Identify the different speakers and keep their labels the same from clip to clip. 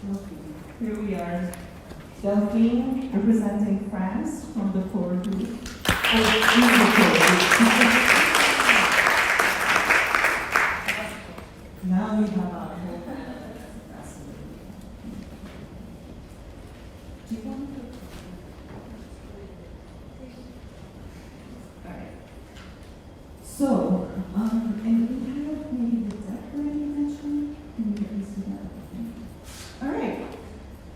Speaker 1: Delphine. Here we are. Delphine, representing France from the core group. Now we have our whole fascinating. Do you want to? All right. So, and we have maybe the deck already mentioned. Can you please do that? All right.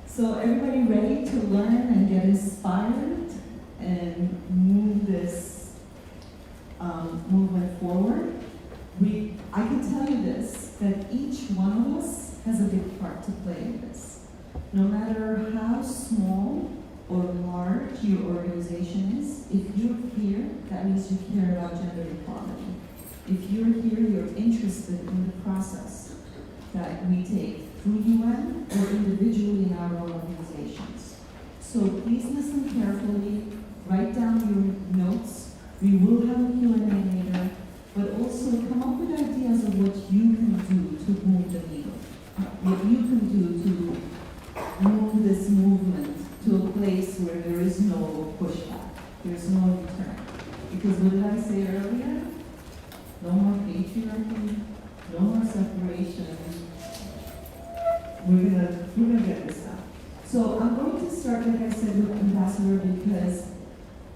Speaker 1: So everybody ready to learn and get inspired and move this movement forward? I can tell you this, that each one of us has a big part to play in this. No matter how small or large your organization is, if you're here, that means you care about gender equality. If you're here, you're interested in the process that we take through UN or individually in our own organizations. So please listen carefully, write down your notes. We will have a Q&A later, but also come up with ideas of what you can do to move the needle, what you can do to move this movement to a place where there is no pushback, there's no return. Because what did I say earlier? No more patriarchy, no more separation. We're gonna get this done. So I'm going to start, like I said, with Ambassador because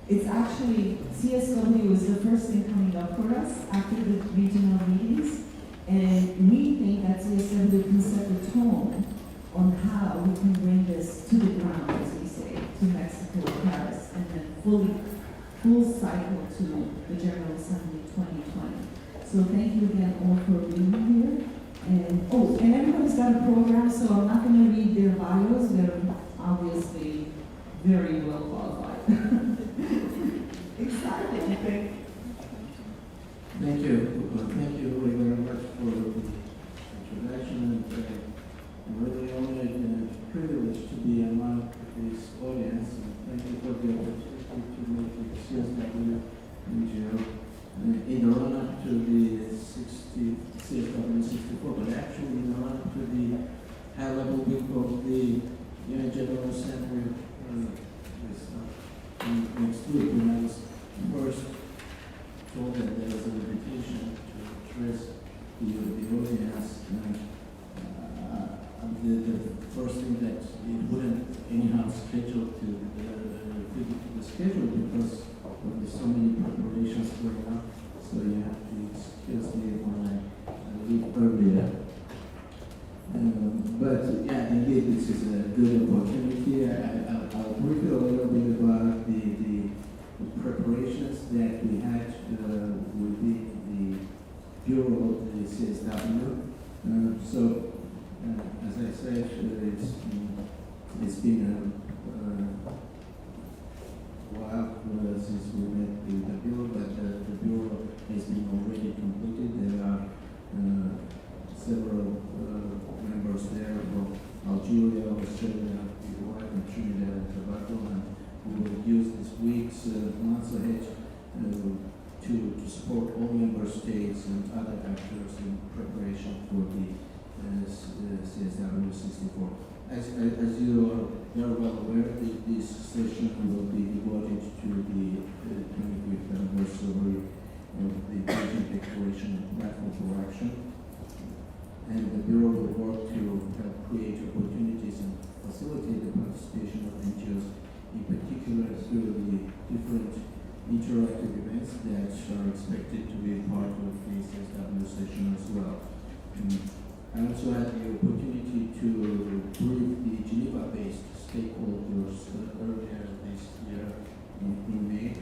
Speaker 1: it's actually, CSW is the first thing coming up for us after the regional meetings, and we think that CSW can set the tone on how we can bring this to the ground, as we say, to Mexico, Paris, and then full cycle to the General Assembly 2020. So thank you again all for being here. And everybody's got a program, so I'm not going to read their bios. They're obviously very well qualified. Exciting. Okay.
Speaker 2: Thank you. Thank you very much for the introduction. And I'm really honored and privileged to be among this audience. And thank you for the opportunity to make the CSW NGO in the run-up to the CSW 64, but actually in the run-up to the high-level week of the UN General Assembly next week, when I was first told that there was an invitation to address the audience, and the first thing that it wouldn't anyhow schedule to the schedule because there's so many preparations going on, so you have to excuse me when I leave earlier. But yeah, indeed, this is a good opportunity. I'll brief you a little bit about the preparations that we had within the Bureau of the CSW. As I said, it's been a while since we met the Bureau, but the Bureau has been already completed. There are several members there from Algeria, Australia, Uruguay, and Trinidad and Tobago, and we will use this week's months ahead to support all member states and other actors in preparation for the CSW 64. As you are very well aware, this session will be devoted to the 25th anniversary of the Beijing Declaration and Platform for Action. And the Bureau will work to help create opportunities and facilitate the participation of NGOs, in particular through the different interactive events that are expected to be part of the CSW session as well. I also had the opportunity to brief the Geneva-based stakeholders earlier this year in May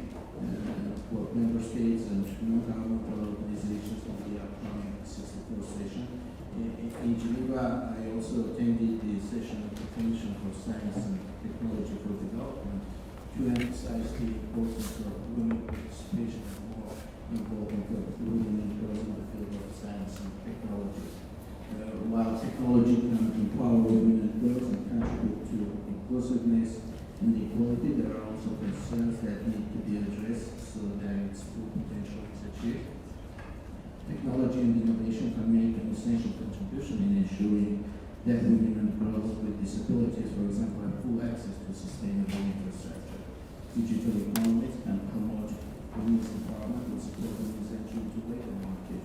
Speaker 2: for member states and non-governmental organizations of the upcoming 64th session. In Geneva, I also attended the session of the Commission for Science and Technology for Development to emphasize the importance of women participation and more involvement of women and girls in the field of science and technology. While technology can empower women and girls and contribute to inclusiveness and equality, there are also concerns that need to be addressed so that its full potential is achieved. Technology and innovation can make an essential contribution in ensuring that women and girls with disabilities, for example, have full access to sustainable infrastructure, digital economies, and promote women's empowerment and support women's entry into labor market,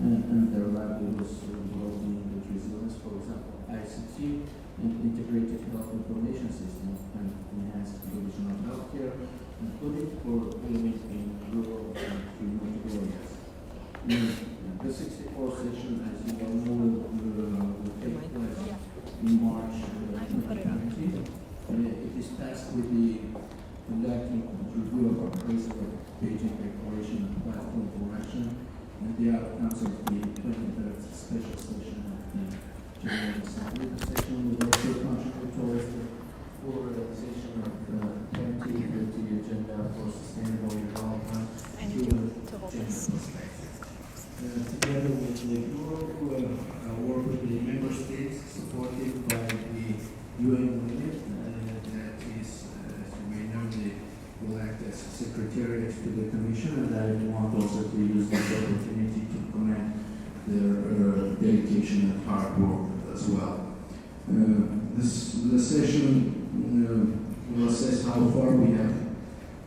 Speaker 2: and their livelihoods, well-being, and resilience, for example, ICT, and integrated health information system, and enhanced provision of healthcare, including for women in rural and remote areas. The 64th session, as you all know, will take place in March 2020. It is tasked with the conducting review of our President Beijing Declaration and Platform for Action, and the outcomes of the 23rd special session of the General Assembly. The session will also contribute towards the full realization of the 2050 Agenda for Sustainable Development through the gender perspective. Together with the Europe, work with the member states supported by the UN Women, that is, as you may know, they will act as secretariat to the Commission, and I want also to use this opportunity to commend their dedication and hard work as well. The session will assess how far we have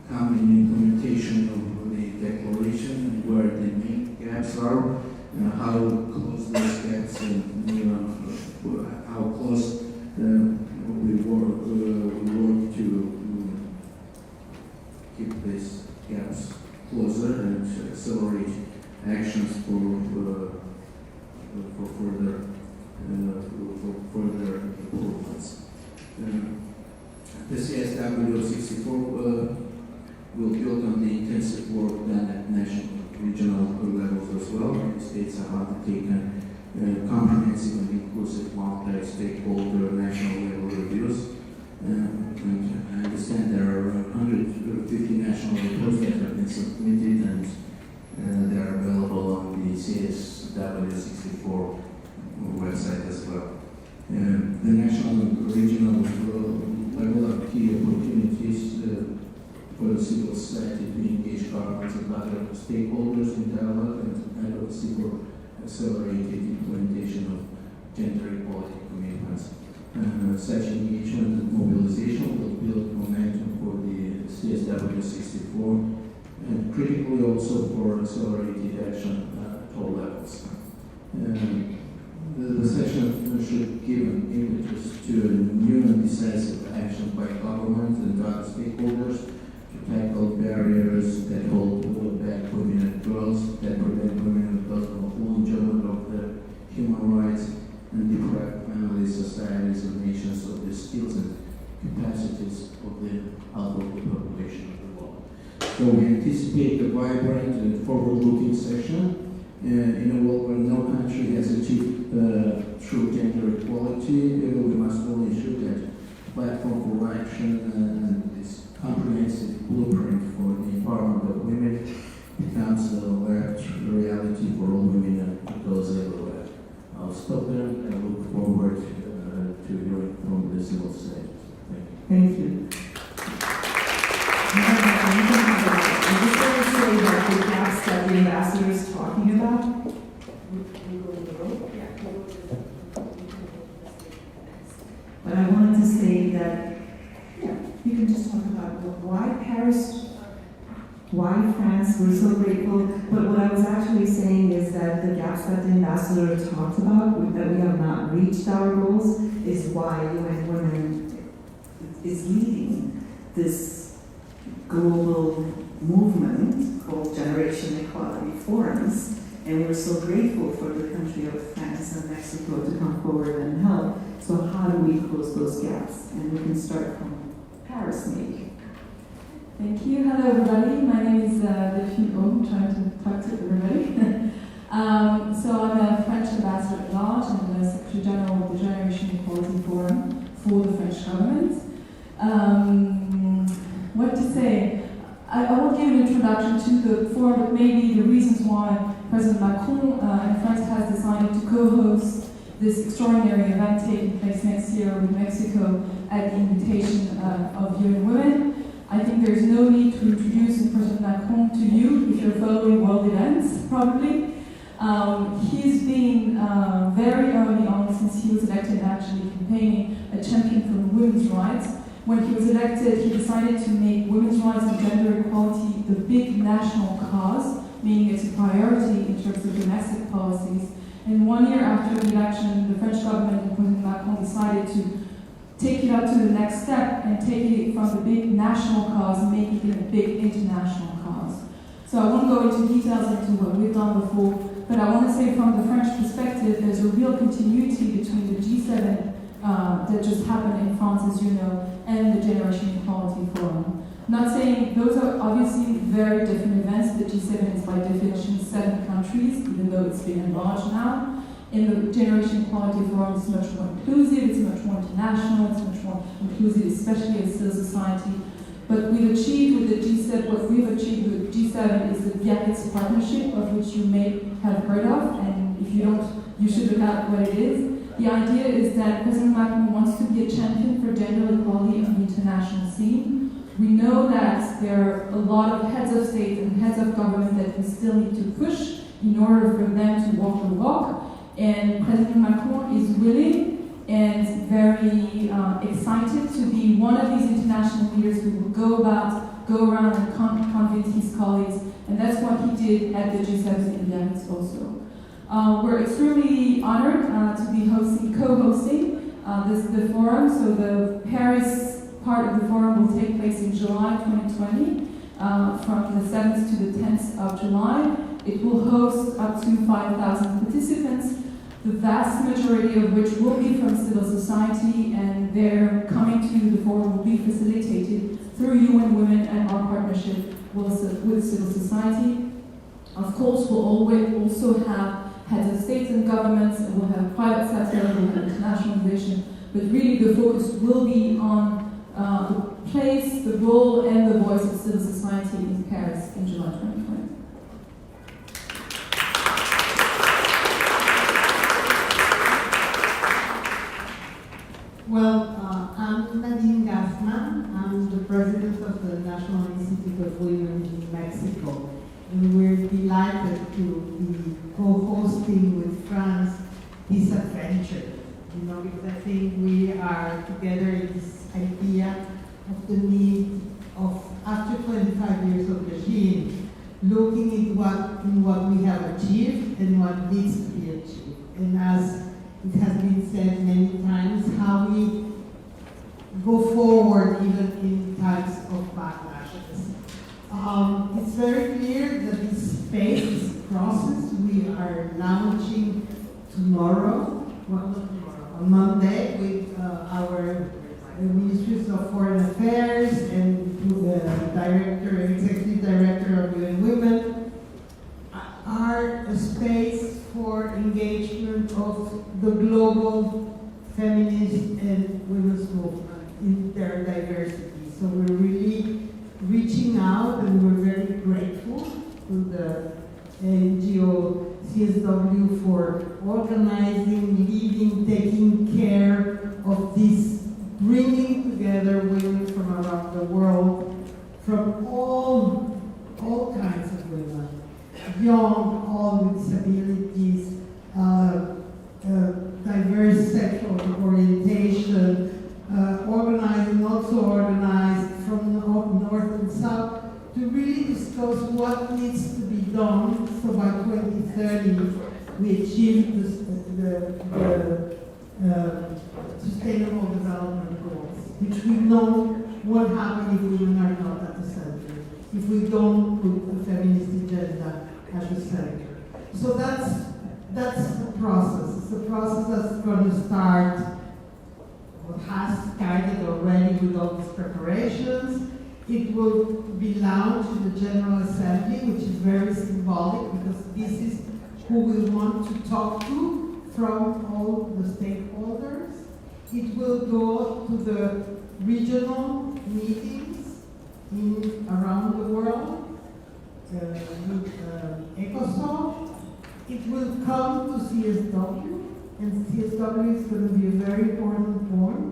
Speaker 2: come in implementation of the declaration and where the main gaps are, how close those gaps and how close we work to keep these gaps closer and accelerate actions for further improvements. The CSW 64 will build on the intensive work done at national, regional levels as well. The states have undertaken comprehensive and inclusive multi-stakeholder national level reviews. And I understand there are 150 national reports that have been submitted, and they are available on the CSW 64 website as well. The national and regional level are key opportunities for civil society to engage governments and other stakeholders in dialogue and advocacy for accelerated implementation of gender equality commitments. Such engagement and mobilization will build momentum for the CSW 64 and critically also for accelerated action at all levels. The session should give an impetus to a new and decisive action by government and other stakeholders to tackle barriers that hold back women and girls, that prevent women and girls from full enjoyment of their human rights, and deprive families, societies, and nations of the skills and capacities of the half of the population of the world. So we anticipate a vibrant and forward-looking session in a world where no country has achieved true gender equality. We must all ensure that platform for action and this comprehensive blueprint for the empowerment of women becomes a reality for all women and girls everywhere. I'll stop there and I look forward to hearing from the civil society.
Speaker 1: Thank you. I just want to say that the gaps that the ambassador is talking about. But I wanted to say that, you can just talk about why Paris, why France, we're so grateful. But what I was actually saying is that the gaps that the ambassador talked about, that we have not reached our goals, is why UN Women is leading this global movement called Generation Equality Forums. And we're so grateful for the country of France and Mexico to come forward and help. So how do we close those gaps? And we can start from Paris, maybe.
Speaker 3: Thank you. Hello, everybody. My name is Delphine. I'm trying to talk to everybody. So I'm a French ambassador at large and the Secretary General of the Generation Equality Forum for the French government. What to say? I won't give an introduction to the forum, but maybe the reasons why President Macron in France has decided to co-host this extraordinary event taking place next year with Mexico at the invitation of UN Women. I think there's no need to introduce President Macron to you if you're following world events, probably. He's been very early on, since he was elected, actually campaigning a champion for women's rights. When he was elected, he decided to make women's rights and gender equality the big national cause, meaning it's a priority in terms of domestic policies. And 1 year after the election, the French government and President Macron decided to take it up to the next step and take it from the big national cause and make it a big international cause. So I won't go into details into what we've done before, but I want to say from the French perspective, there's a real continuity between the G7 that just happened in France, as you know, and the Generation Equality Forum. I'm not saying those are obviously very different events. The G7 is by definition 7 countries, even though it's been enlarged now. In the Generation Equality Forum, it's much more inclusive, it's much more international, it's much more inclusive, especially in civil society. But we've achieved with the G7, what we've achieved with the G7 is the Biarritz Partnership, of which you may have heard of, and if you don't, you should look at what it is. The idea is that President Macron wants to be a champion for gender equality on the international scene. We know that there are a lot of heads of state and heads of government that we still need to push in order for them to walk the walk. And President Macron is willing and very excited to be one of these international leaders who will go around and convince his colleagues. And that's what he did at the G7 in Biarritz also. We're extremely honored to be co-hosting the forum. So the Paris part of the forum will take place in July 2020, from the 7th to the 10th of July. It will host up to 5,000 participants, the vast majority of which will be from civil society, and their coming to the forum will be facilitated through UN Women and our partnership with civil society. Of course, we'll always also have heads of states and governments, and we'll have private sector, we'll have internationalization, but really the focus will be on the place, the role, and the voice of civil society in Paris in July 2020.
Speaker 4: Well, I'm Nadine Gasman. I'm the president of the National Institute of Women in Mexico. And we're delighted to be co-hosting with France this adventure. You know, because I think we are together in this idea of the need of, after 25 years of regime, looking at what we have achieved and what needs to be achieved. And as it has been said many times, how we go forward even in times of backlashes. It's very clear that this phase, this process, we are launching tomorrow, well, not tomorrow, on Monday, with our Ministries of Foreign Affairs and the Executive Director of UN Women, are a space for engagement of the global feminist and women's movement in their diversity. So we're really reaching out, and we're very grateful to the NGO CSW for organizing, leading, taking care of this, bringing together women from around the world, from all kinds of women, young, all with disabilities, diverse sexual orientation, organized and also organized from north and south, to really discuss what needs to be done so by 2030 we achieve the Sustainable Development Goals, which we know won't happen if women are not at the center, if we don't put the feminist agenda at the center. So that's the process. It's the process that's going to start, what has started already with all these preparations. It will be launched in the General Assembly, which is very symbolic because this is who we want to talk to from all the stakeholders. It will go to the regional meetings around the world, with ECOSOC. It will come to CSW, and CSW is going to be a very important point.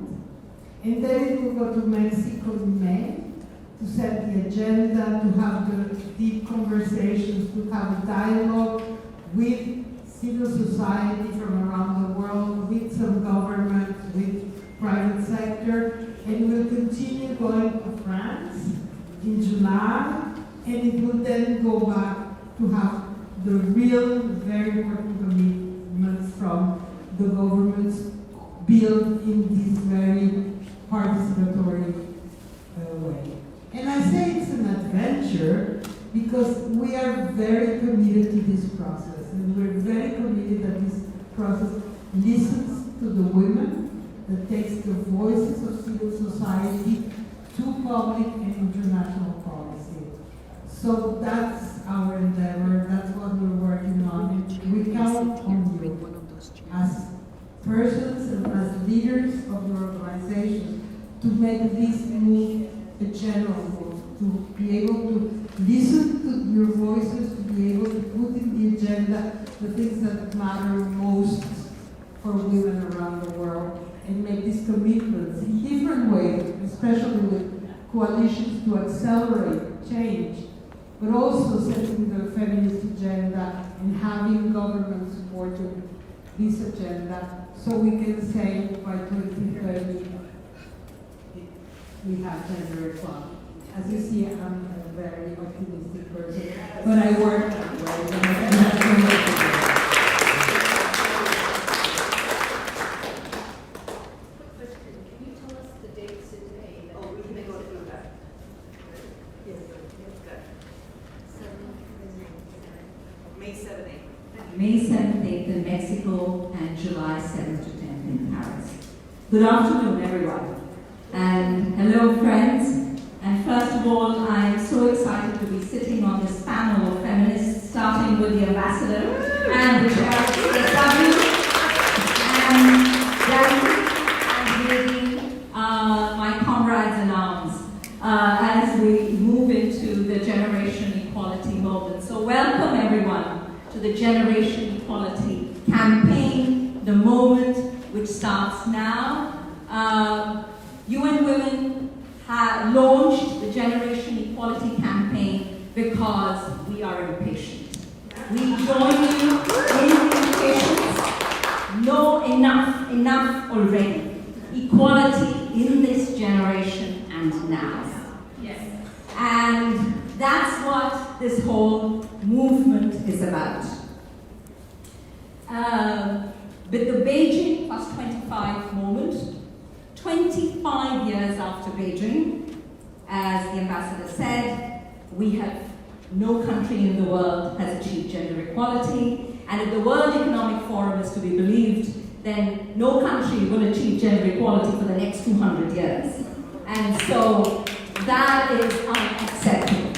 Speaker 4: And then it will go to Mexico in May to set the agenda, to have the deep conversations, to have a dialogue with civil society from around the world, with some government, with private sector, and we'll continue going to France in July, and it will then go back to have the real, very important commitments from the governments built in this very participatory way. And I say it's an adventure because we are very committed to this process, and we're very committed that this process listens to the women, that takes the voices of civil society to public and international policy. So that's our endeavor, that's what we're working on. We count on you as persons and as leaders of your organization to make this move a general move, to be able to listen to your voices, to be able to put in the agenda the things that matter most for women around the world, and make these commitments in different ways, especially with coalitions to accelerate change, but also setting the feminist agenda and having government supporting this agenda, so we can say by 2030 we have gender equality. As you see, I'm a very optimistic person, but I work that way.
Speaker 5: May 7th, 8th in Mexico, and July 7th to 10th in Paris. Good afternoon, everyone. And hello, friends. And first of all, I'm so excited to be sitting on this panel of feminists, starting with the ambassador and the chair of CSW, and Delphine and Nadine, my comrades in arms, as we move into the generation equality moment. So welcome, everyone, to the Generation Equality campaign, the moment which starts now. UN Women have launched the Generation Equality campaign because we are impatient. We join you in impatience. No, enough already. Equality in this generation and now. Yes. And that's what this whole movement is about. With the Beijing+25 moment, 25 years after Beijing, as the ambassador said, we have no country in the world has achieved gender equality, and if the World Economic Forum is to be believed, then no country will achieve gender equality for the next 200 years. And so that is unacceptable.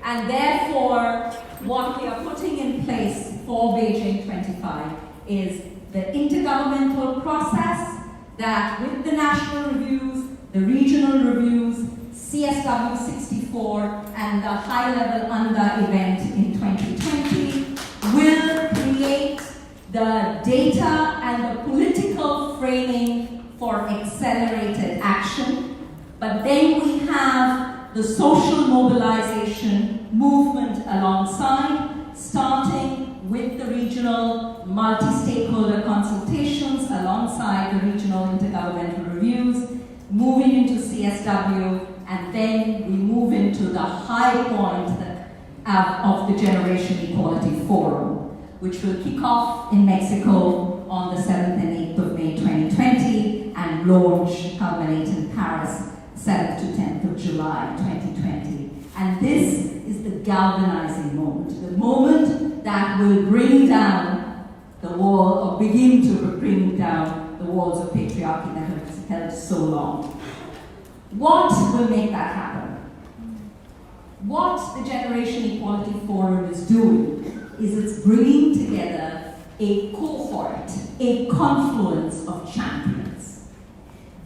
Speaker 5: And therefore, what we are putting in place for Beijing25 is the intergovernmental process that with the national reviews, the regional reviews, CSW 64, and the high-level UNDA event in 2020 will create the data and the political framing for accelerated action. But then we have the social mobilization movement alongside, starting with the regional multi-stakeholder consultations alongside the regional intergovernmental reviews, moving into CSW, and then we move into the high point of the Generation Equality Forum, which will kick off in Mexico on the 7th and 8th of May 2020 and launch, culminate in Paris, 7th to 10th of July 2020. And this is the galvanizing moment, the moment that will bring down the wall, or begin to bring down the walls of patriarchy that have held so long. What will make that happen? What the Generation Equality Forum is doing is it's bringing together a cohort, a confluence of champions.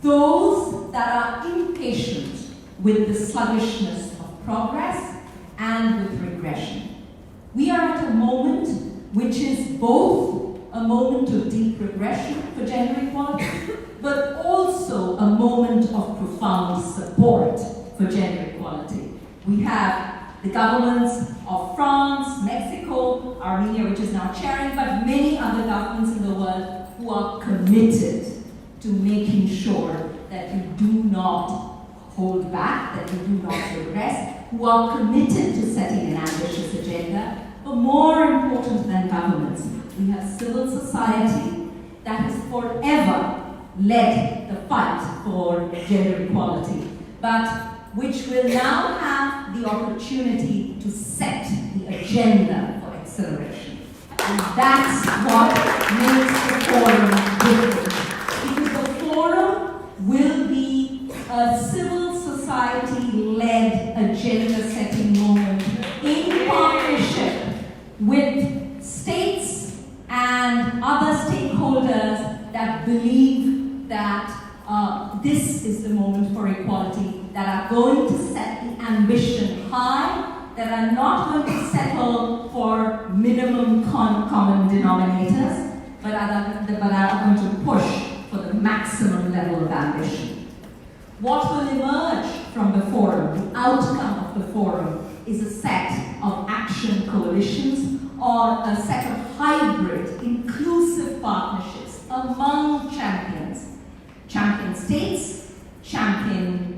Speaker 5: Those that are impatient with the sluggishness of progress and with regression. We are at a moment which is both a moment of deep regression for gender equality, but also a moment of profound support for gender equality. We have the governments of France, Mexico, Armenia, which is now chairing, but many other governments in the world who are committed to making sure that you do not hold back, that you do not regress, who are committed to setting an ambitious agenda. But more important than governments, we have civil society that has forever led the fight for gender equality, but which will now have the opportunity to set the agenda for acceleration. And that's what makes the forum different. Because the forum will be a civil society-led agenda-setting moment in partnership with states and other stakeholders that believe that this is the moment for equality, that are going to set the ambition high, that are not going to settle for minimum common denominators, but are going to push for the maximum level of ambition. What will emerge from the forum, the outcome of the forum, is a set of action coalitions or a set of hybrid, inclusive partnerships among champions. Champion states, champion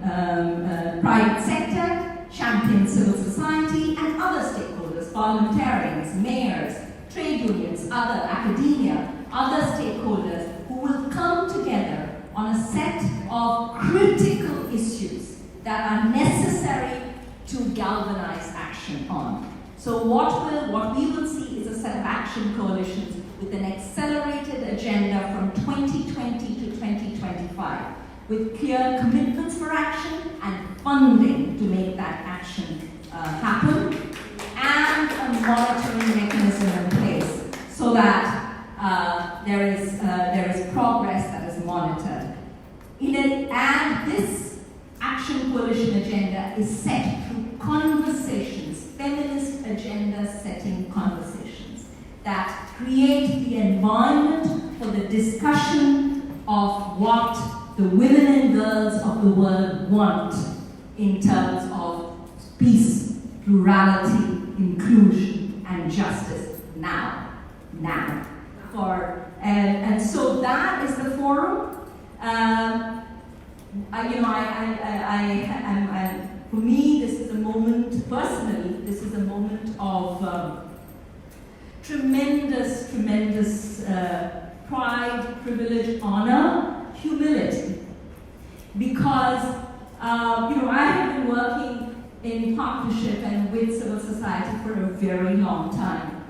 Speaker 5: private sector, champion civil society, and other stakeholders, parliamentarians, mayors, trade unions, other academia, other stakeholders who will come together on a set of critical issues that are necessary to galvanize action on. So what we will see is a set of action coalitions with an accelerated agenda from 2020 to 2025, with clear commitments for action and funding to make that action happen, and a monitoring mechanism in place so that there is progress that is monitored. And this action coalition agenda is set through conversations, feminist agenda setting conversations that create the environment for the discussion of what the women and girls of the world want in terms of peace, plurality, inclusion, and justice now. And so that is the forum. For me, this is a moment, personally, this is a moment of tremendous pride, privilege, honor, humility. Because, I have been working in partnership and with civil society for a very long time.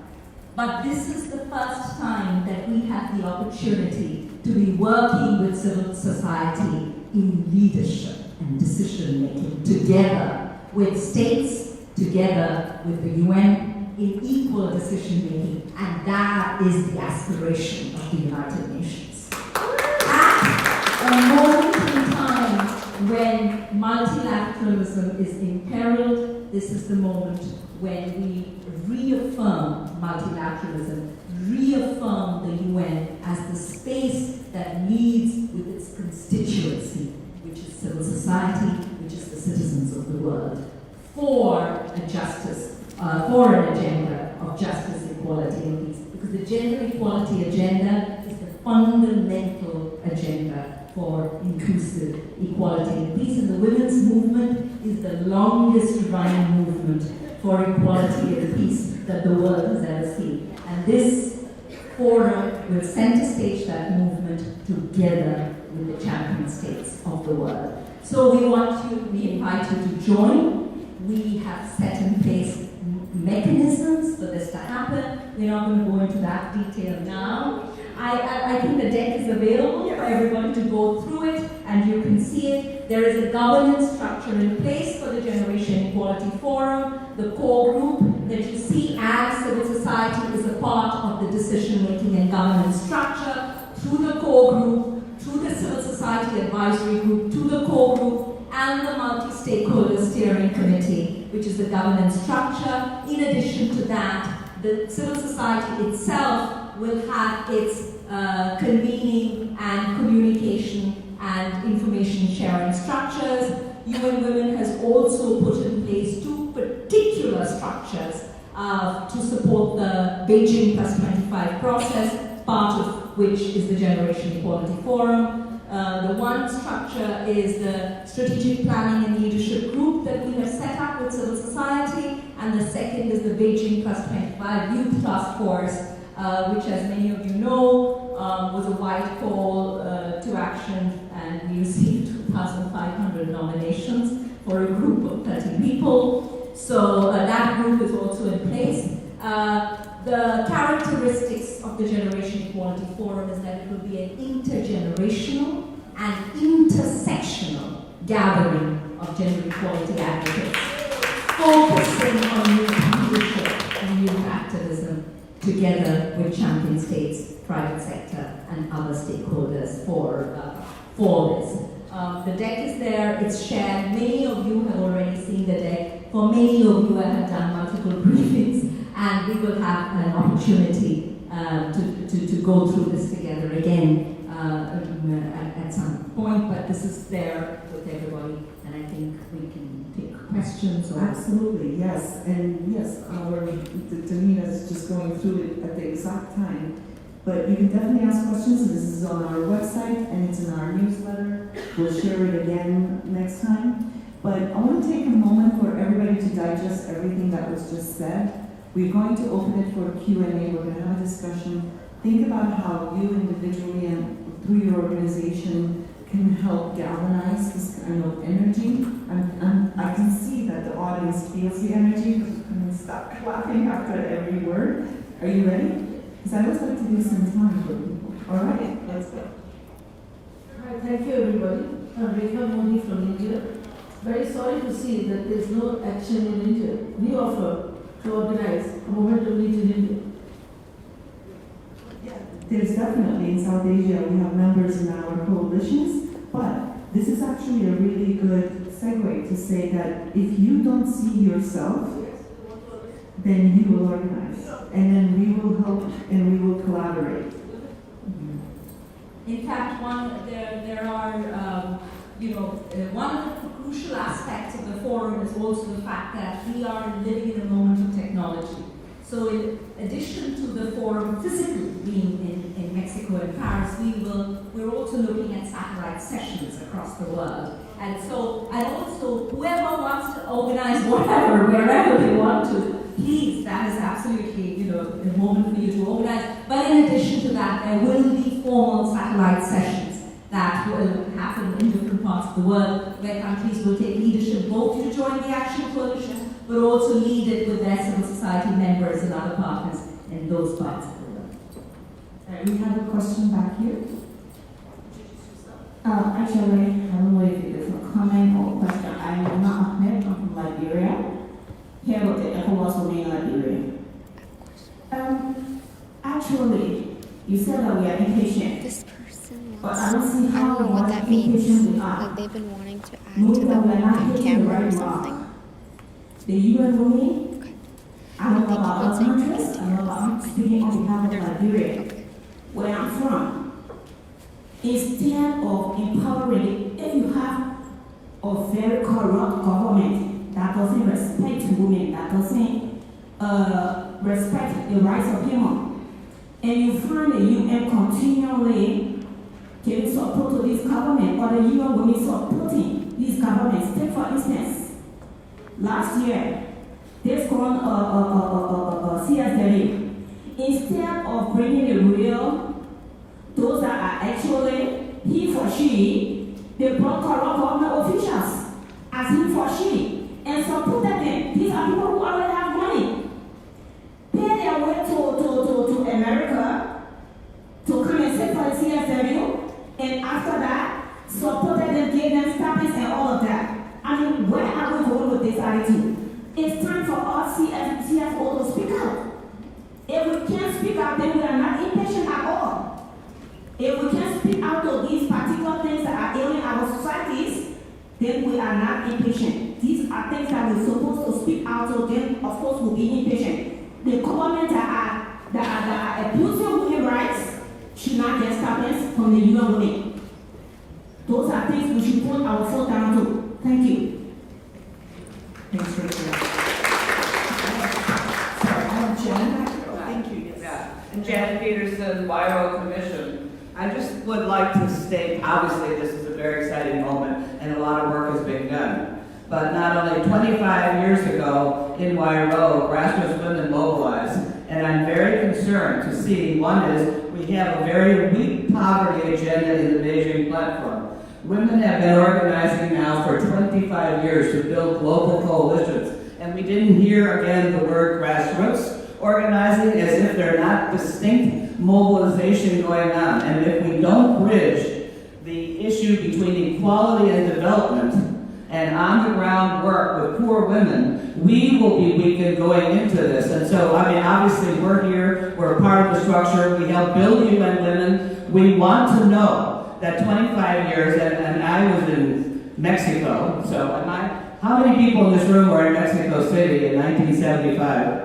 Speaker 5: But this is the first time that we have the opportunity to be working with civil society in leadership and decision-making, together with states, together with the UN, in equal decision-making, and that is the aspiration of the United Nations. At a moment in time when multilateralism is imperiled, this is the moment when we reaffirm multilateralism, reaffirm the UN as the space that leads with its constituency, which is civil society, which is the citizens of the world, for an agenda of justice, equality, and peace. Because the gender equality agenda is the fundamental agenda for inclusive equality and peace, and the women's movement is the longest running movement for equality and peace that the world has ever seen. And this forum will center stage that movement together with the champion states of the world. So we invite you to join. We have set in place mechanisms for this to happen. We're not going to go into that detail now. I think the deck is available for everybody to go through it, and you can see it. There is a governance structure in place for the Generation Equality Forum. The core group that you see as civil society is a part of the decision-making and governance structure, through the core group, through the civil society advisory group, to the core group, and the multi-stakeholder steering committee, which is the governance structure. In addition to that, the civil society itself will have its convening and communication and information sharing structures. UN Women has also put in place two particular structures to support the Beijing+25 process, part of which is the Generation Equality Forum. The one structure is the Strategic Planning and Leadership Group that we have set up with civil society, and the second is the Beijing+25 Youth Task Force, which, as many of you know, was a white call to action, and we received 2,500 nominations for a group of 30 people. So that group is also in place. The characteristics of the Generation Equality Forum is that it will be an intergenerational and intersectional gathering of gender equality advocates, focusing on youth leadership and youth activism, together with champion states, private sector, and other stakeholders for this. The deck is there, it's shared. Many of you have already seen the deck. For many of you, I have done multiple briefings, and we will have an opportunity to go through this together again at some point, but this is there with everybody, and I think we can take questions.
Speaker 1: Absolutely, yes, and yes, Delphine is just going through it at the exact time, but you can definitely ask questions. This is on our website, and it's in our newsletter. We'll share it again next time, but I want to take a moment for everybody to digest everything that was just said. We're going to open it for Q&A. We're going to have a discussion. Think about how you individually and through your organization can help galvanize this kind of energy. I can see that the audience feels the energy because we couldn't stop clapping after every word. Are you ready? Because I always like to do some time for people. All right, let's go.
Speaker 6: Hi, thank you everybody. I'm Rekha Modi from India. Very sorry to see that there's no action in India. We offer to organize a movement of need in India.
Speaker 1: There's definitely in South Asia, we have members in our coalitions, but this is actually a really good segue to say that if you don't see yourself, then you will organize, and then we will help and we will collaborate.
Speaker 5: In fact, one of the crucial aspects of the forum is also the fact that we are living in a moment of technology. So in addition to the forum physically being in Mexico and Paris, we're also looking at satellite sessions across the world. And also whoever wants to organize whatever, wherever they want to, please, that is absolutely, a moment for you to organize. But in addition to that, there will be formal satellite sessions that will happen in different parts of the world, where countries will take leadership both to join the Action Coalition, but also lead it with their civil society members and other partners in those parts of the world.
Speaker 1: We have a question back here.
Speaker 7: Actually, I don't know if it is a comment or question. I'm not Mher, I'm from Liberia. Here with the ECOWAS women in Liberia. Actually, you said that we are impatient.
Speaker 8: This person
Speaker 7: But
Speaker 8: wants,
Speaker 7: I don't see
Speaker 8: I
Speaker 7: how
Speaker 8: don't know what that means.
Speaker 7: impatient we are.
Speaker 8: Like they've been wanting to add
Speaker 7: Maybe
Speaker 8: to
Speaker 7: that we are not
Speaker 8: the
Speaker 7: hitting the
Speaker 8: camera or
Speaker 7: right
Speaker 8: something.
Speaker 7: mark. The UN women,
Speaker 8: Okay.
Speaker 7: I don't know about
Speaker 8: Let's
Speaker 7: other
Speaker 8: say
Speaker 7: countries, I know about, I'm speaking on behalf of Liberia,
Speaker 8: Okay.
Speaker 7: where I'm from. Instead of empowering, if you have a very corrupt government that doesn't respect women, that doesn't respect the rights of human, and you find the UN continually giving support to this government, or the UN women supporting these governments. Take for instance, last year, this called CSW. Instead of bringing the real, those that are actually he for she, they brought corrupt government officials as he for she and supported them. These are people who already have money. Pay their way to America to come and sit for the CSW, and after that, supported them, gave them stipends and all of that. I mean, where are we going with this attitude? It's time for us CFO to speak out. If we can't speak out, then we are not impatient at all. If we can't speak out to these particular things that are ailing our societies, then we are not impatient. These are things that we're supposed to speak out to, then of course we'll be impatient. The government that are abusing women's rights should not get stipends from the UN women. Those are things we should put our foot down to. Thank you.
Speaker 1: Thanks, Rachel.
Speaker 9: and Janet Peterson, YRO Commission. I just would like to state, obviously this is a very exciting moment and a lot of work has been done. But not only 25 years ago in YRO, grassroots women mobilized, and I'm very concerned to see, one is, we have a very weak poverty agenda in the Beijing platform. Women have been organizing now for 25 years to build global coalitions, and we didn't hear again the word grassroots organizing, as if they're not distinct mobilization going on. And if we don't bridge the issue between equality and development and on-the-ground work with poor women, we will be weakened going into this. And so, I mean, obviously we're here, we're a part of the structure, we help build UN Women. We want to know that 25 years, and I was in Mexico, so how many people in this room were in Mexico City in 1975?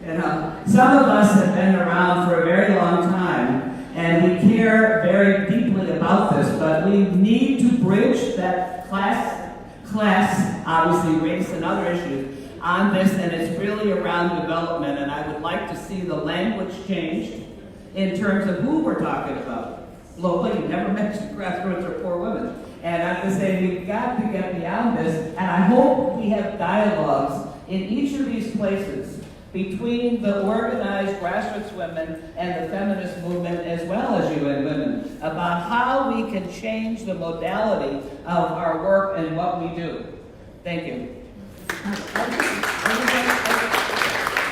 Speaker 9: You know, some of us have been around for a very long time, and we care very deeply about this, but we need to bridge that class, obviously race and other issues on this, and it's really around development, and I would like to see the language changed in terms of who we're talking about. Lopa, you never mentioned grassroots or poor women. And I'm going to say we've got to get beyond this, and I hope we have dialogues in each of these places between the organized grassroots women and the feminist movement, as well as UN Women, about how we can change the modality of our work and what we do. Thank you.
Speaker 1: I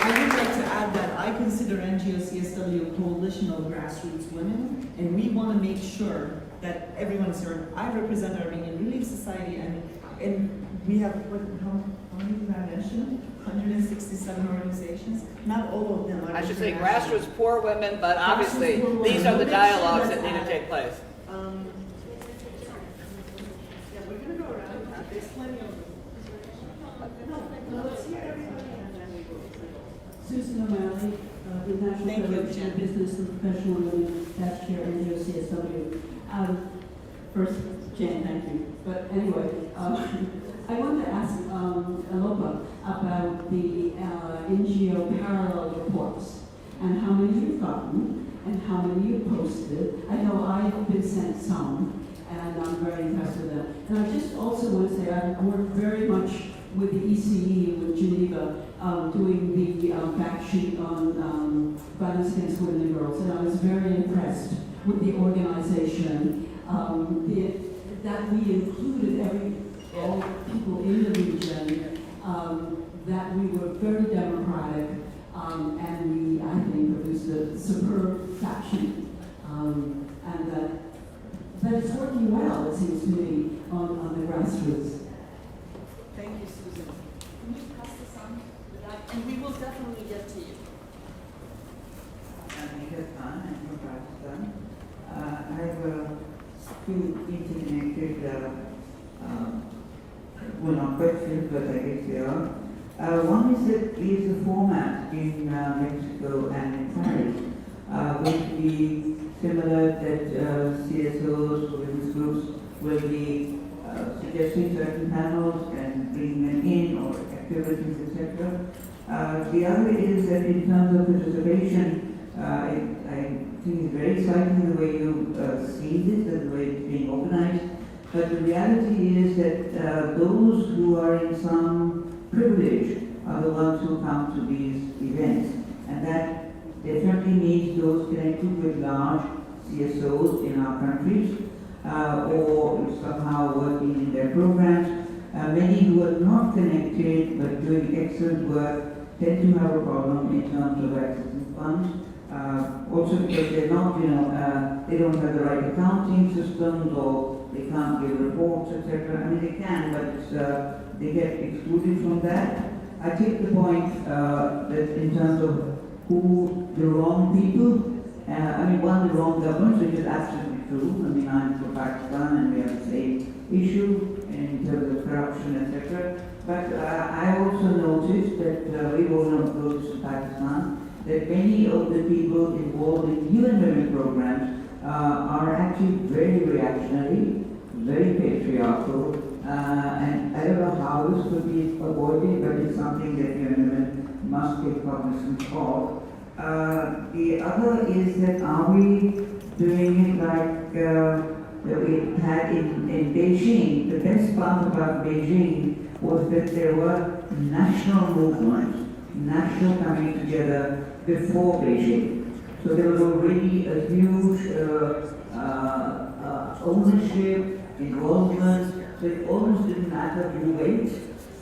Speaker 1: would like to add that I consider NGO CSW a coalition of grassroots women, and we want to make sure that everyone's here. I represent Armenian Relief Society, and we have, how many did I mention? 167 organizations. Not all of them are.
Speaker 9: I should say grassroots poor women, but obviously these are the dialogues that need to take place.
Speaker 1: Yeah, we're going to go around. There's plenty of them. No, let's hear everybody and then we go.
Speaker 10: Susan O'Malley, the National Federation of Business and Professional Women, Past Chair, NGO CSW. First, Jen, thank you. But anyway, I wanted to ask Lopa about the NGO parallel reports and how many you've gotten and how many you've posted. I know I've been sent some, and I'm very impressed with them. And I just also want to say I work very much with the ECE with Geneva, doing the fact sheet on violence against women and girls, and I was very impressed with the organization, that we included all people in the region, that we were very democratic, and we, I think, produced a superb fact sheet, and that it's working well, it seems to me, on the grassroots.
Speaker 1: Thank you, Susan. Can you pass this on? And we will definitely get to you.
Speaker 11: I'm Delphine, I'm from Pakistan. I have two interconnected, well, not questions, but I guess they are. One is the format in Mexico and in Paris going to be similar that CSOs or women's groups will be suggesting certain panels and bringing them in or activities, etc. The other is that in terms of participation, I think it's very exciting the way you see this and the way it's being organized. But the reality is that those who are in some privilege are the ones who come to these events. And that definitely means those connected with large CSOs in our countries or somehow working in their programs. Many who are not connected but doing excellent work tend to have a problem in terms of accessing funds. Also because they're not, they don't have the right accounting systems or they can't give reports, etc. I mean, they can, but they get excluded from that. I take the point that in terms of who the wrong people, the wrong governments, which is absolutely true. I mean, I'm from Pakistan and we have the same issue in terms of corruption, etc. But I also noticed that we all know this in Pakistan, that many of the people involved in UN Women programs are actually very reactionary, very patriarchal, and I don't know how this could be avoided, but it's something that UN Women must take cognizance of. The other is that are we doing it like that we had in Beijing? The best part about Beijing was that there were national movements, national coming together before Beijing. So there was already a huge ownership, involvement, so it almost didn't matter who went.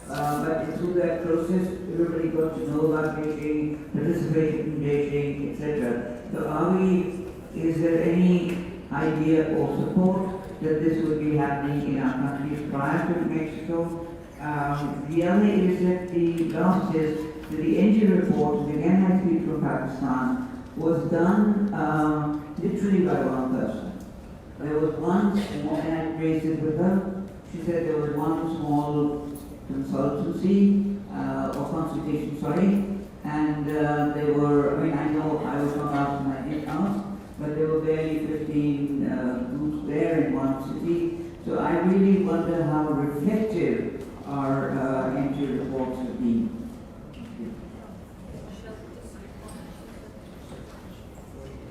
Speaker 11: But through that process, everybody got to know about Beijing, participated in Beijing, etc. So is there any idea or support that this would be happening in our countries prior to Mexico? The other is that the last is that the NGO report, which again has been from Pakistan, was done literally by one person. There was one small, and I raised it with her, she said there was one small consultancy, or consultation, sorry, and they were, I mean, I know I was not asked and I didn't ask, but there were barely 15 groups there in one city. So I really wonder how reflective our NGO reports have been.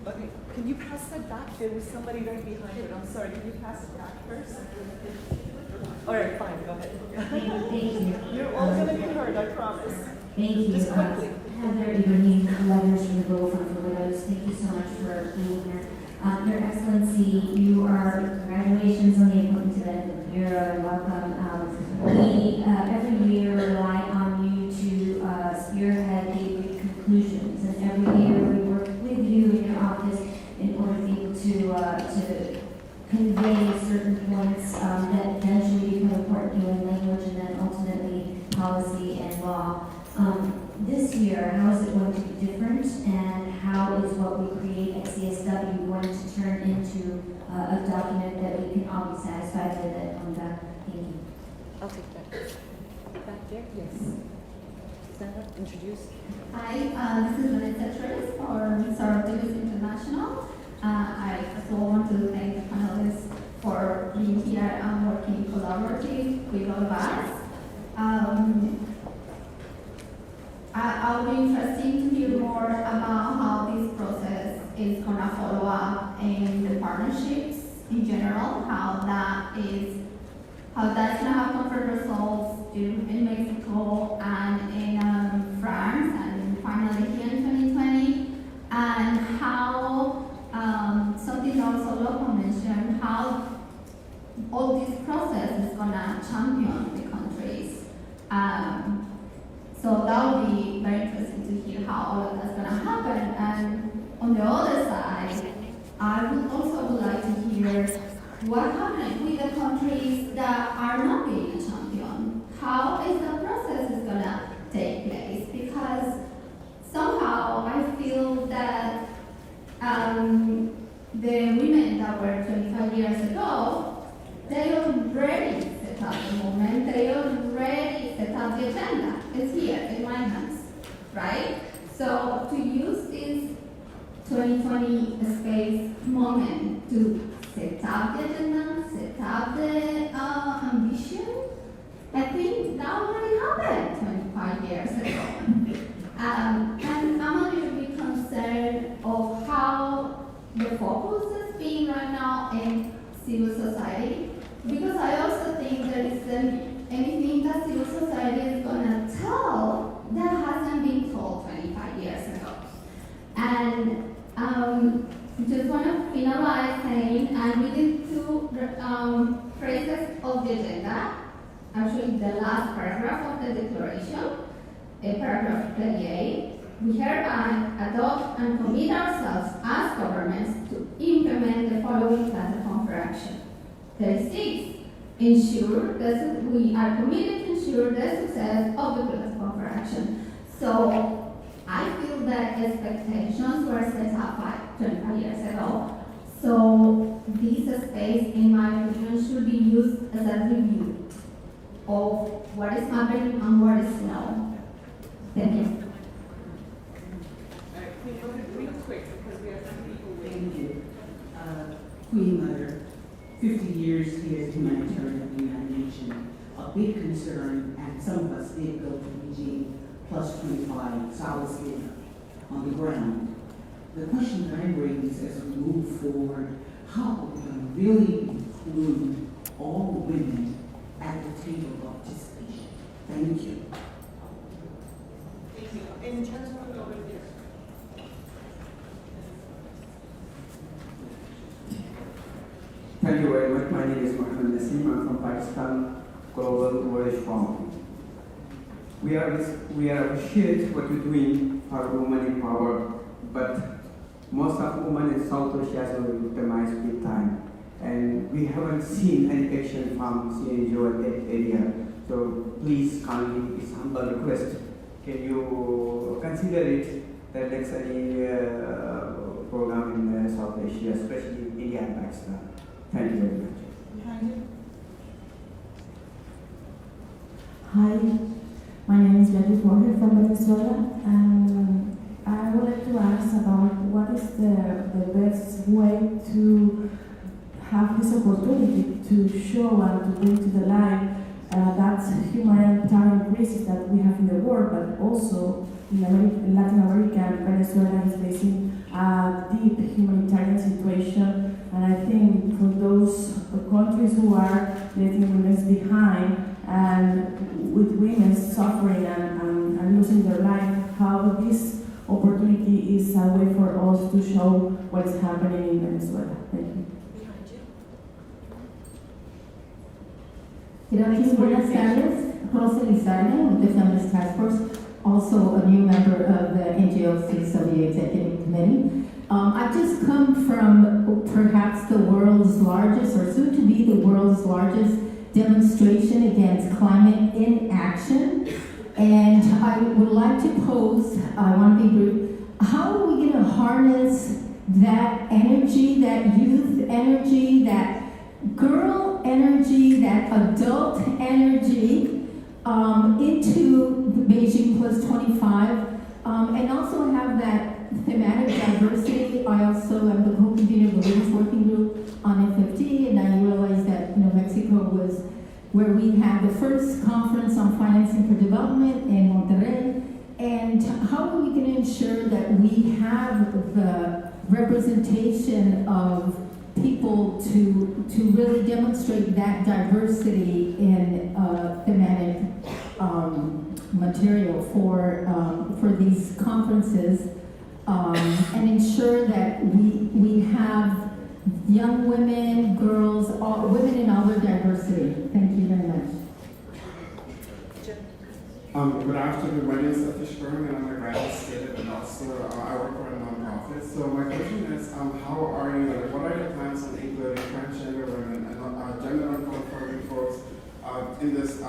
Speaker 12: Okay, can you pass that back? There was somebody right behind it. I'm sorry, can you pass it back first? All right, fine, go ahead.
Speaker 13: Thank you.
Speaker 12: You're all going to be heard, I promise.
Speaker 13: Thank you.
Speaker 12: Just quickly.
Speaker 13: Heather Ibrahim, letters from the Lopa for Widows. Thank you so much for being here. Your Excellency, congratulations on the appointment to the Bureau. Welcome. We every year rely on you to spearhead the conclusions, and every year we work with you in your office in order to be able to convey certain points that eventually become important to you in language and then ultimately policy and law. This year, how is it going to be different, and how is what we create at CSW going to turn into a document that we can all be satisfied with it on the Thank you.
Speaker 12: I'll take that. Back there, yes. Stand up, introduce.
Speaker 14: Hi, this is Vanessa Trace for Sorority International. I also want to thank the panelists for being here and working collaboratively with all of us. I'll be interested to hear more about how this process is going to follow up in the partnerships in general, how that's going to have concrete results in Mexico and in France, and finally here in 2020, and how something also Lopa mentioned, how all this process is going to champion the countries. So that would be very interesting to hear how all of that's going to happen. And on the other side, I would like to hear what happened with the countries that are not being a champion. How is the process is going to take place? Because somehow I feel that the women that were 25 years ago, they already set up the movement, they already set up the agenda. It's here in my hands, right? So to use this 2020 space moment to set up the agenda, set up the ambition, I think that already happened 25 years ago. And I'm a little bit concerned of how the focus is being right now in civil society, because I also think there isn't anything that civil society is going to tell that hasn't been told 25 years ago. And just want to finalize saying, and we did two phrases of the agenda, actually the last paragraph of the declaration, paragraph 38. We hereby adopt and commit ourselves as governments to implement the following platform for action. 36. Ensure that we are committed to ensure the success of the platform for action. So I feel that expectations were set up 25 years ago. So this space, in my opinion, should be used as a review of what is happening and what is now. Thank you.
Speaker 12: Real quick, because we have some people waiting.
Speaker 15: Thank you. Queen Mother, 50 years here as humanitarian of the United Nations, a big concern, and some of us did go to Beijing +25, so I was there. on the ground. The question that I raise as we move forward, how we can really include all women at the table of participation. Thank you.
Speaker 12: Thank you. And gentlemen over there.
Speaker 16: Thank you very much. My name is Margaryan. I'm from Pakistan Global Village Forum. We appreciate what you're doing for women in power, but most of women in South Asia are victimized big time. And we haven't seen any action from NGO in that area. So please, kindly, it's humble request. Can you consider it that next any program in South Asia, especially India and Pakistan? Thank you very much.
Speaker 12: Behind you.
Speaker 17: Hi, my name is Mher from Venezuela, and I would like to ask about what is the best way to have this opportunity to show and to bring to the light that humanitarian crisis that we have in the world, but also in Latin America and Venezuela is facing a deep humanitarian situation. And I think for those countries who are letting women behind and with women suffering and losing their life, how this opportunity is a way for us to show what is happening in Venezuela. Thank you.
Speaker 14: Gracias, buenas tardes. Jose Lizardo, with the Feminist Task Force, also a new member of the NGO CSW Executive Committee. I've just come from perhaps the world's largest, or soon to be the world's largest, demonstration against climate inaction. And I would like to pose, I want to be brief, how are we going to harness that energy, that youth energy, that girl energy, that adult energy into the Beijing+25, and also have that thematic diversity. I also am the co-convener of the Women's Working Group on FFT, and I realized that Mexico was where we had the first conference on financing for development in Monterrey. And how are we going to ensure that we have the representation of people to really demonstrate that diversity in thematic material for these conferences, and ensure that we have young women, girls, women in all their diversity. Thank you very much.
Speaker 18: Good afternoon. My name is Zylbermann, and I'm a graduate student, and also I work for a nonprofit. So my question is, how are you? What are your plans on including transgender women and gender non-conforming folks in this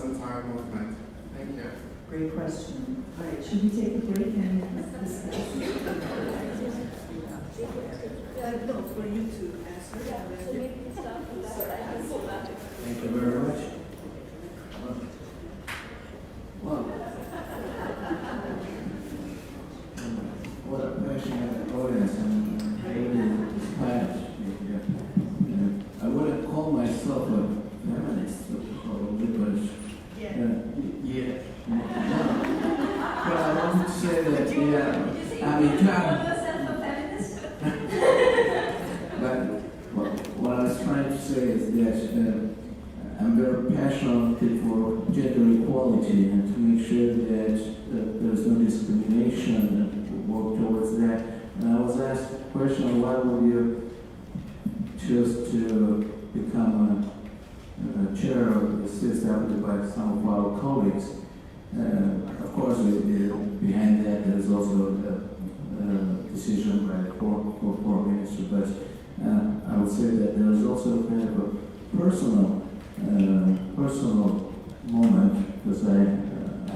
Speaker 18: entire movement? Thank you.
Speaker 19: Great question. All right, should we take a break and discuss?
Speaker 12: No, for you to answer.
Speaker 2: Thank you very much. Well, what a passionate audience, and really inspired. I wouldn't call myself a feminist, probably, but yeah. But I wanted to say that, I mean, but what I was trying to say is that I'm very passionate for gender equality and to make sure that there's no discrimination and work towards that. And I was asked a question, why would you choose to become a chair of the CSW by some of our colleagues? Of course, behind that there's also a decision by the foreign minister, but I would say that there's also kind of a personal moment, because I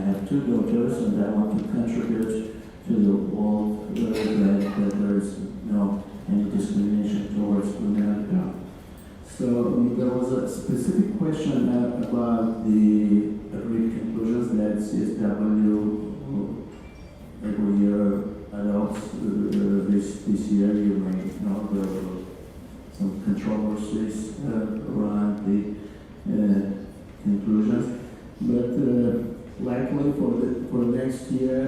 Speaker 2: have two daughters and I want to contribute to the world that there is no any discrimination towards women. So there was a specific question about the conclusions that CSW every year adopts. This year you may know there were some controversies around the conclusions, but likely for next year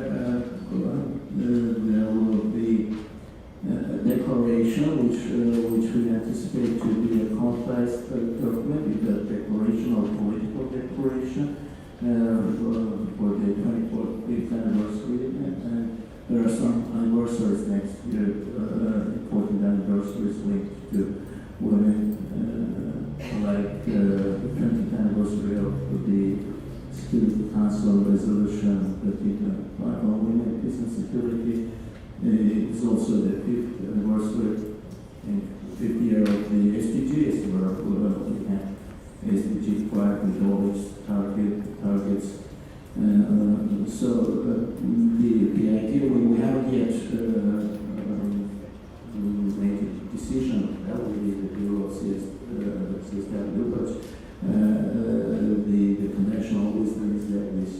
Speaker 2: declaration for the 24th anniversary, and there are some anniversaries next year, important anniversaries linked to women, like the 20th anniversary of the Security Council resolution that we on women, peace and security. It's also the 5th anniversary and 5th year of the SDGs, where we have SDG5 with all its targets. So the idea, when we haven't yet made a decision, that will be the Bureau of CSW, but the convention always is that this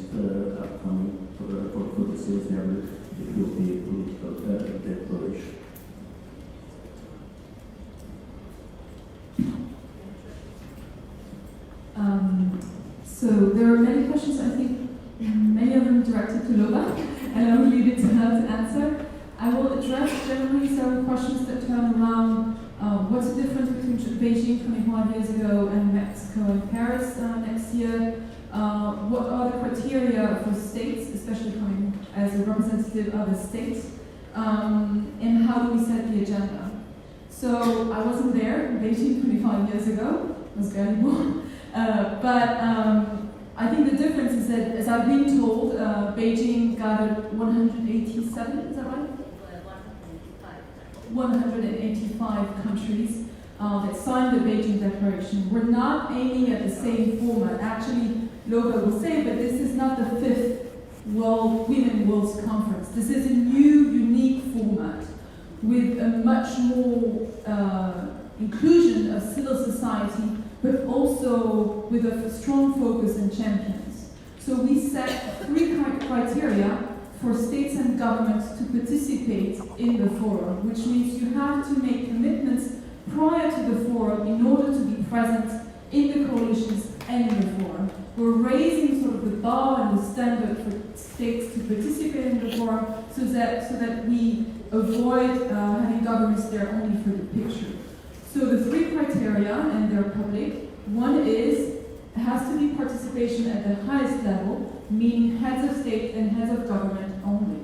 Speaker 2: upcoming for the CSW, it will be a political declaration.
Speaker 3: So there are many questions, I think many of them directed to Lopa, and I will leave it to her to answer. I will address generally several questions that turn around what's the difference between Beijing 25 years ago and Mexico and Paris next year. What are the criteria for states, especially coming as a representative of a state, and how do we set the agenda? So I wasn't there in Beijing 25 years ago, I was barely born. I think the difference is that, as I've been told, Beijing gathered 187, is that right? 185 countries that signed the Beijing Declaration. We're not aiming at the same format. Actually, Lopa will say, but this is not the 5th Women World Conference. This is a new, unique format with a much more inclusion of civil society, but also with a strong focus on champions. So we set 3 criteria for states and governments to participate in the forum, which means you have to make commitments prior to the forum in order to be present in the coalitions and in the forum. We're raising sort of the bar and the standard for states to participate in the forum so that we avoid having governments there only for the picture. So the 3 criteria, and they're public. One is, it has to be participation at the highest level, meaning heads of state and heads of government only.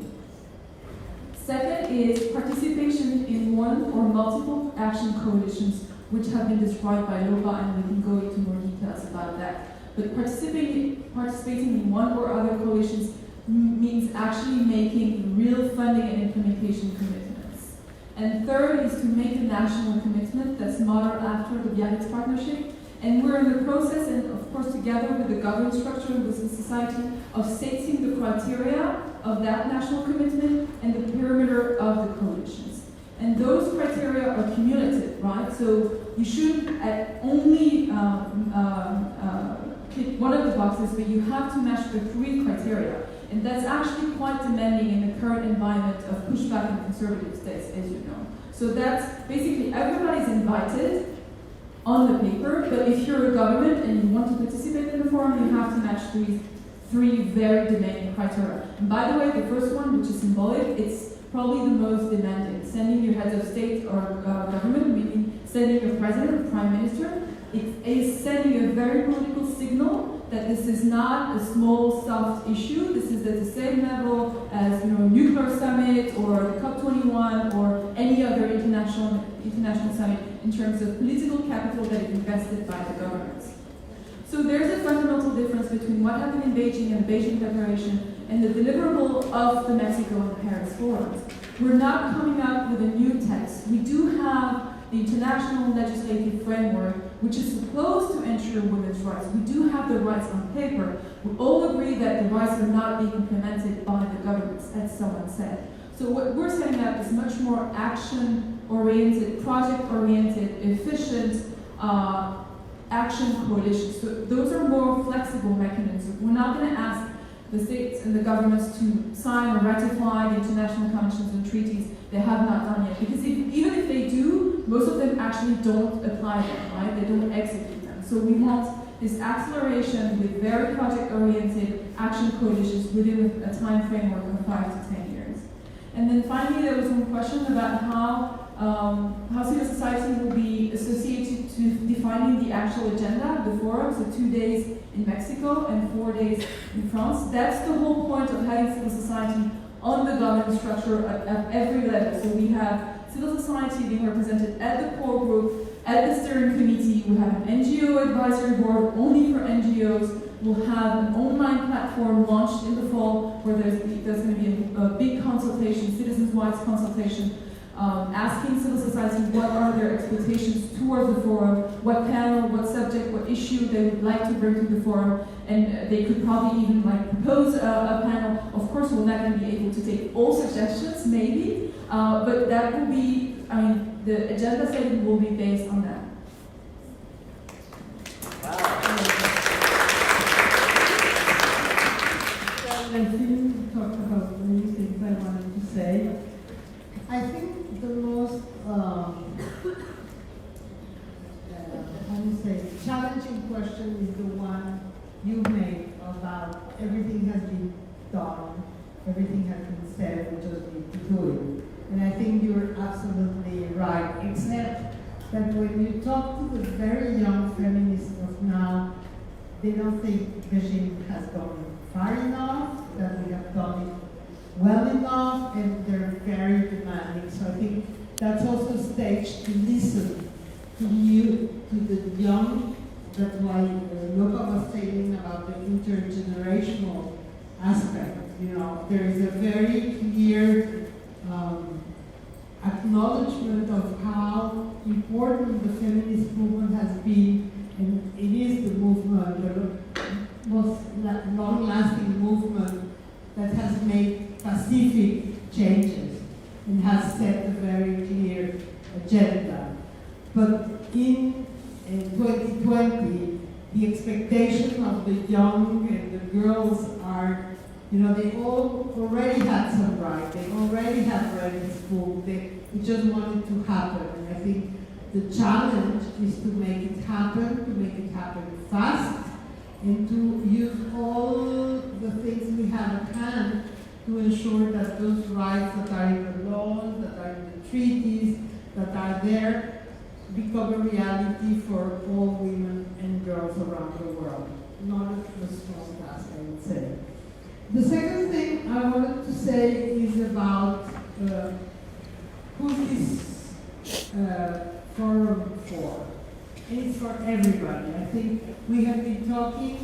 Speaker 3: Second is participation in one or multiple action coalitions, which have been described by Lopa, and we can go into more details about that. But participating in one or other coalitions means actually making real funding and implementation commitments. And third is to make a national commitment that's modeled after the Biarritz Partnership. And we're in the process, and of course together with the governance structure and with the society, of setting the criteria of that national commitment and the perimeter of the coalitions. And those criteria are cumulative, right? So you shouldn't only click one of the boxes, but you have to match the 3 criteria. And that's actually quite demanding in the current environment of pushback in conservative states, as you know. So that's basically everybody's invited on the paper, but if you're a government and you want to participate in the forum, you have to match these 3 very demanding criteria. And by the way, the first one, which is symbolic, it's probably the most demanding. Sending your heads of state or government, meaning sending your president or prime minister, it is sending a very political signal that this is not a small, soft issue. This is at the same level as nuclear summit or the COP21 or any other international summit in terms of political capital that is invested by the governments. So there's a fundamental difference between what happened in Beijing and the Beijing Declaration and the deliverable of the Mexico and Paris forums. We're not coming up with a new text. We do have the international legislative framework, which is supposed to ensure women's rights. We do have the rights on paper. We all agree that the rights are not being implemented by the governments, as someone said. So what we're setting up is much more action-oriented, project-oriented, efficient action coalitions. So those are more flexible mechanisms. We're not going to ask the states and the governments to sign or ratify the international conventions and treaties they have not done yet. Because even if they do, most of them actually don't apply them, right? They don't execute them. So we want this acceleration with very project-oriented action coalitions within a time framework of 5 to 10 years. And then finally, there was one question about how how civil society will be associated to defining the actual agenda, the forum, so 2 days in Mexico and 4 days in France. That's the whole point of having civil society on the governance structure at every level. So we have civil society being represented at the core group, at the steering committee. We have an NGO advisory board only for NGOs. We'll have an online platform launched in the fall where there's going to be a big consultation, citizens-wide consultation, asking civil society what are their expectations towards the forum, what panel, what subject, what issue they would like to bring to the forum, and they could probably even propose a panel. Of course, we're not going to be able to take all suggestions, maybe, but that will be, the agenda setting will be based on that.
Speaker 4: Delphine talked about many things I wanted to say. I think the most, challenging question is the one you made about everything has been done, everything has been said, we just need to do it. And I think you're absolutely right, except that when you talk to the very young feminists of now, they don't think Beijing has gone far enough, that we have done it well enough, and they're very demanding. So I think that's also a stage to listen to you, to the young. That's why Lopa was saying about the intergenerational aspect. There is a very clear acknowledgement of how important the feminist movement has been, and it is the movement, the most long-lasting movement that has made Pacific changes and has set a very clear agenda. But in 2020, the expectation of the young and the girls are, they all already had some right, they already had read this book, they just wanted to happen. And I think the challenge is to make it happen fast, and to use all the things we have at hand to ensure that those rights that are in the laws, that are in the treaties, that are there, become a reality for all women and girls around the world. Not a small task, I would say. The second thing I wanted to say is about who's this forum for. And it's for everybody. I think we have been talking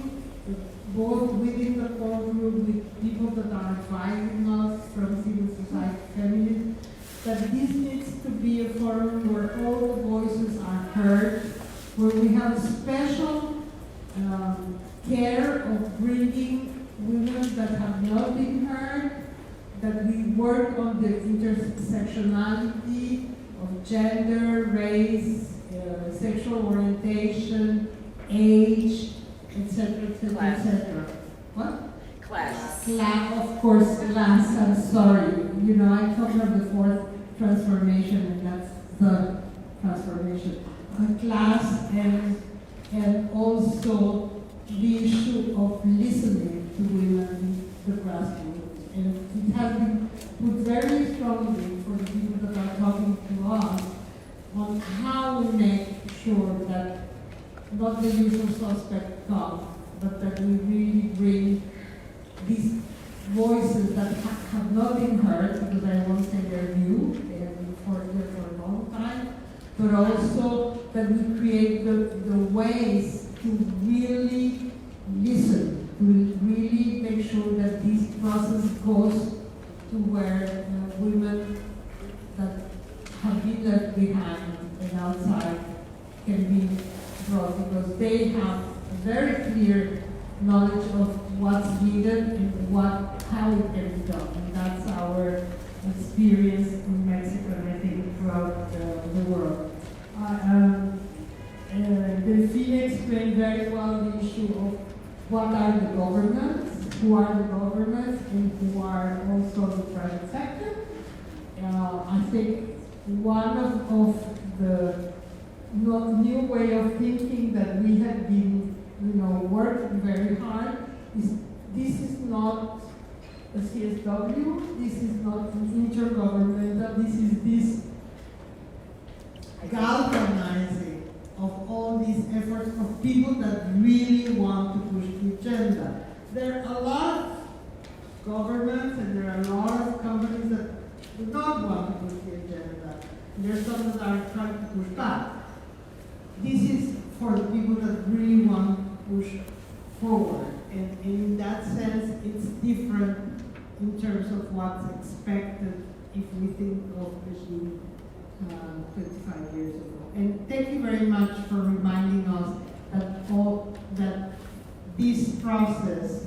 Speaker 4: both within the core group with people that are advising us from civil society, feminism, that this needs to be a forum where all the voices are heard, where we have special care of bringing women that have not been heard, that we work on the intersectionality of gender, race, sexual orientation, age, etc., etc., etc. What?
Speaker 12: Class.
Speaker 4: Of course, class. I'm sorry. I come from the fourth transformation, and that's the transformation. Class and also the issue of listening to women in the grassroots. And it has been put very strongly for the people that are talking to us on how we make sure that not the usual suspect come, but that we really bring these voices that have not been heard, because I won't say they're new, they have been there for a long time, but also that we create the ways to really listen, to really make sure that this process goes to where women that have been left behind and outside can be brought, because they have a very clear knowledge of what's needed and how it can be done. And that's our experience in Mexico, and I think throughout the world. Delphine explained very well the issue of what are the governments, who are the governments, and who are also the private sector. I think one of the new way of thinking that we have been, working very hard is this is not a CSW, this is not an intergovernmental, this is this galvanizing of all these efforts of people that really want to push the agenda. There are a lot of governments and there are a lot of companies that do not want to push the agenda. And there are some that are trying to push back. This is for the people that really want to push forward. And in that sense, it's different in terms of what's expected if we think of Beijing 25 years ago. And thank you very much for reminding us that this process,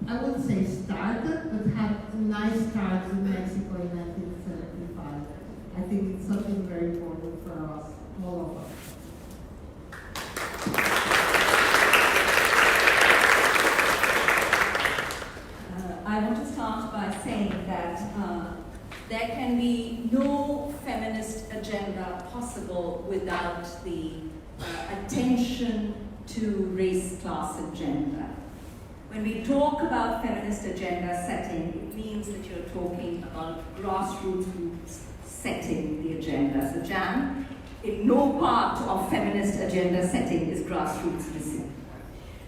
Speaker 4: I wouldn't say started, but had a nice start in Mexico in 1975. I think it's something very important for us, all of us.
Speaker 5: I want to start by saying that there can be no feminist agenda possible without the attention to race-class agenda. When we talk about feminist agenda setting, it means that you're talking about grassroots groups setting the agenda. So Jan, in no part of feminist agenda setting is grassroots missing.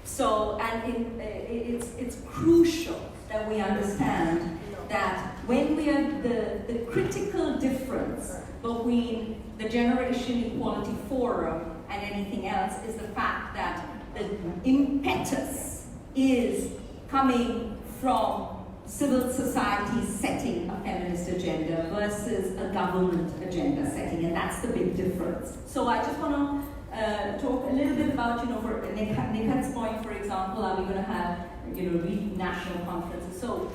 Speaker 5: So, and it's crucial that we understand that when we are the critical difference between the Generation Equality Forum and anything else is the fact that the impetus is coming from civil society setting a feminist agenda versus a government agenda setting, and that's the big difference. So I just want to talk a little bit about, for Nikat's point, for example, are we going to have, national conferences? So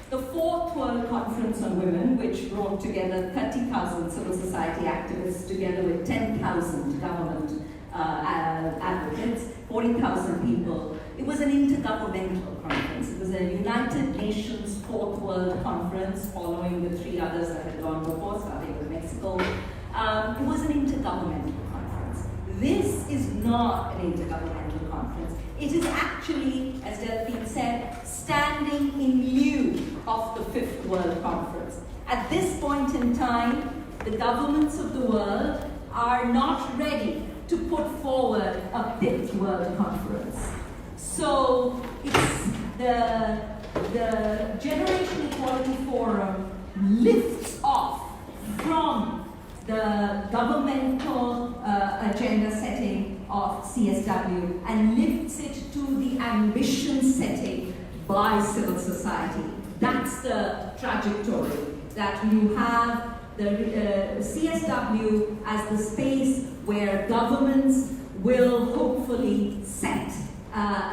Speaker 5: the Fourth World Conference on Women, which brought together 30,000 civil society activists together with 10,000 government advocates, 40,000 people. It was an intergovernmental conference. It was a United Nations Fourth World Conference following the three others that had gone before, starting with Mexico. It was an intergovernmental conference. This is not an intergovernmental conference. It is actually, as Delphine said, standing in lieu of the Fifth World Conference. At this point in time, the governments of the world are not ready to put forward a Fifth World Conference. So it's the Generation Equality Forum lifts off from the governmental agenda setting of CSW and lifts it to the ambition setting by civil society. That's the trajectory, that you have the CSW as the space where governments will hopefully set an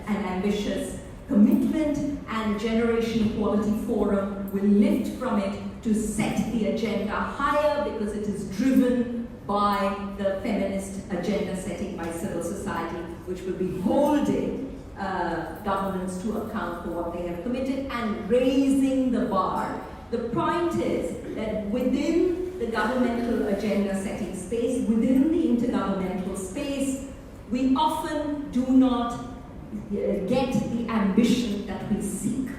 Speaker 5: ambitious commitment, and Generation Equality Forum will lift from it to set the agenda higher because it is driven by the feminist agenda setting by civil society, which will be holding governments to account for what they have committed and raising the bar. The point is that within the governmental agenda setting space, within the intergovernmental space, we often do not get the ambition that we seek.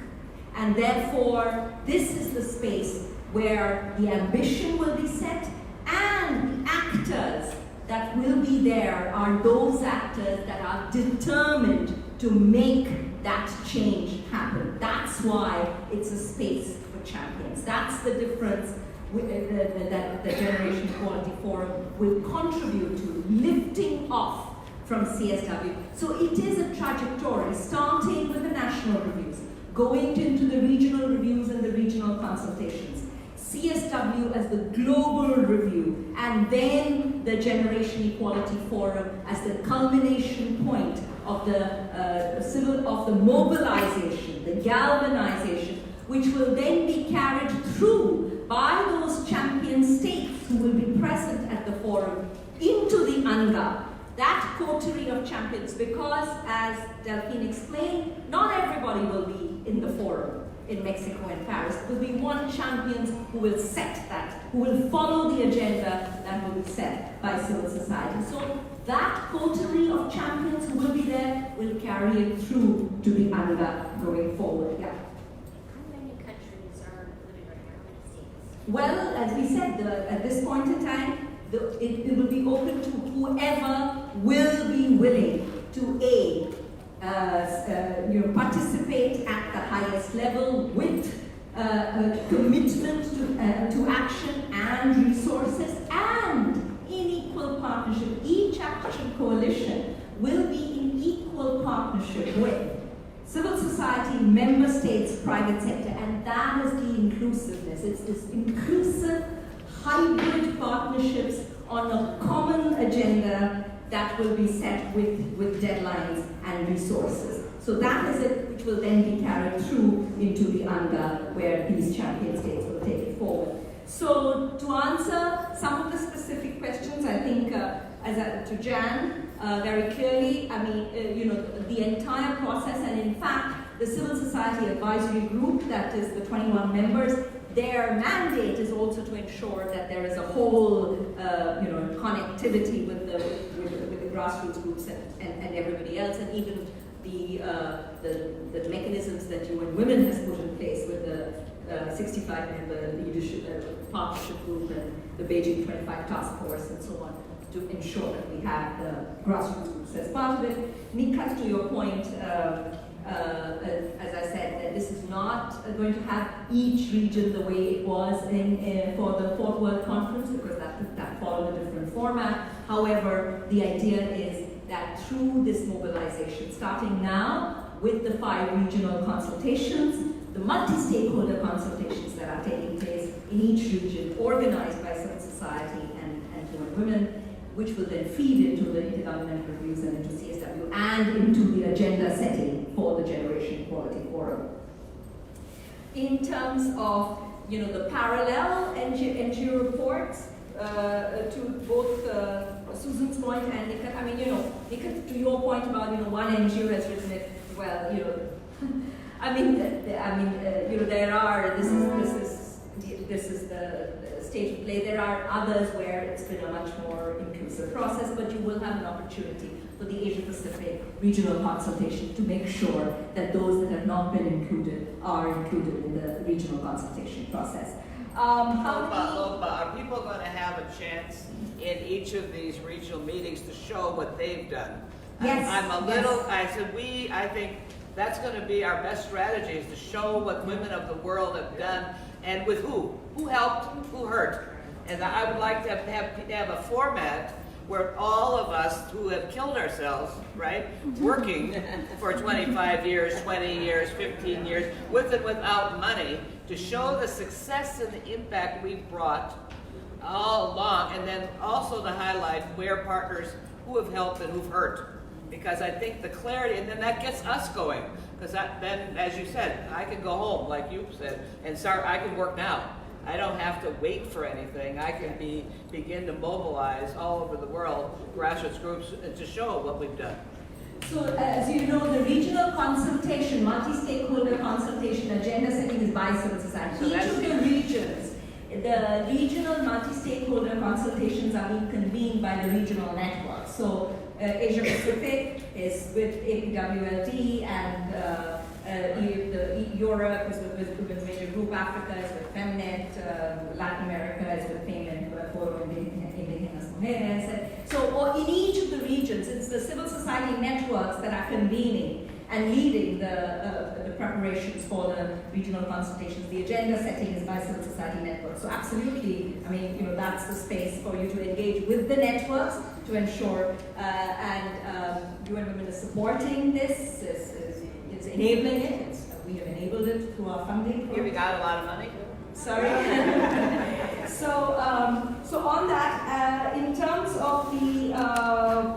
Speaker 5: And therefore, this is the space where the ambition will be set, and the actors that will be there are those actors that are determined to make that change happen. That's why it's a space for champions. That's the difference that the Generation Equality Forum will contribute to, lifting off from CSW. So it is a trajectory, starting with the national reviews, going into the regional reviews and the regional consultations, CSW as the global review, and then the Generation Equality Forum as the culmination point of the mobilization, the galvanization, which will then be carried through by those champion states who will be present at the forum into the UNGA, that coterie of champions, because as Delphine explained, not everybody will be in the forum in Mexico and Paris. There will be one champion who will set that, who will follow the agenda that will be set by civil society. So that coterie of champions who will be there will carry it through to the UNGA going forward. Yeah.
Speaker 20: How many countries are living right now? How many states?
Speaker 5: Well, as we said, at this point in time, it will be open to whoever will be willing to participate at the highest level with commitment to action and resources and in equal partnership. Each action coalition will be in equal partnership with civil society, member states, private sector, and that is the inclusiveness. It's this inclusive, hybrid partnerships on a common agenda that will be set with deadlines and resources. So that is it, which will then be carried through into the UNGA, where these champion states will take it forward. So to answer some of the specific questions, I think to Jan, very clearly, I mean, the entire process, and in fact, the Civil Society Advisory Group, that is the 21 members, their mandate is also to ensure that there is a whole, connectivity with the grassroots groups and everybody else, and even the mechanisms that UN Women has put in place with the 65-member leadership partnership group and the Beijing25 task force and so on, to ensure that we have the grassroots groups as part of it. Nikat, to your point, as I said, that this is not going to have each region the way it was for the Fourth World Conference, because that followed a different format. However, the idea is that through this mobilization, starting now with the 5 regional consultations, the multi-stakeholder consultations that are taking place in each region, organized by civil society and UN Women, which will then feed into the intergovernmental reviews and into CSW and into the agenda setting for the Generation Equality Forum. In terms of the parallel NGO reports, to both Susan's point and Nikat, I mean, Nikat, to your point about one NGO has written it, well, I mean, there are, this is the state of play. There are others where it's been a much more inclusive process, but you will have an opportunity for the Asia Pacific regional consultation to make sure that those that have not been included are included in the regional consultation process.
Speaker 9: Lopa, are people going to have a chance in each of these regional meetings to show what they've done?
Speaker 5: Yes.
Speaker 9: I think that's going to be our best strategy, is to show what women of the world have done, and with who helped, who hurt. And I would like to have a format where all of us who have killed ourselves, right, working for 25 years, 20 years, 15 years, with and without money, to show the success and the impact we've brought all along, and then also to highlight where partners who have helped and who've hurt. Because I think the clarity, and then that gets us going. Because then, as you said, I can go home, like you said, and start, I can work now. I don't have to wait for anything. I can begin to mobilize all over the world grassroots groups to show what we've done.
Speaker 5: So, as you know, the regional consultation, multi-stakeholder consultation, agenda setting is by civil society.
Speaker 9: So
Speaker 5: each of the regions, the regional multi-stakeholder consultations are being convened by the regional network. So, Asia Pacific is with APWLD, and Europe is with Women's Major Group, Africa is with Femnet, Latin America is with FAME and Foro Indígenas Mujeres. So in each of the regions, it's the civil society networks that are convening and leading the preparations for the regional consultations. The agenda setting is by civil society networks. So absolutely, I mean, that's the space for you to engage with the networks to ensure, and UN Women is supporting this, it's enabling it. We have enabled it through our funding.
Speaker 9: Here we got a lot of money.
Speaker 5: Sorry. So on that, in terms of the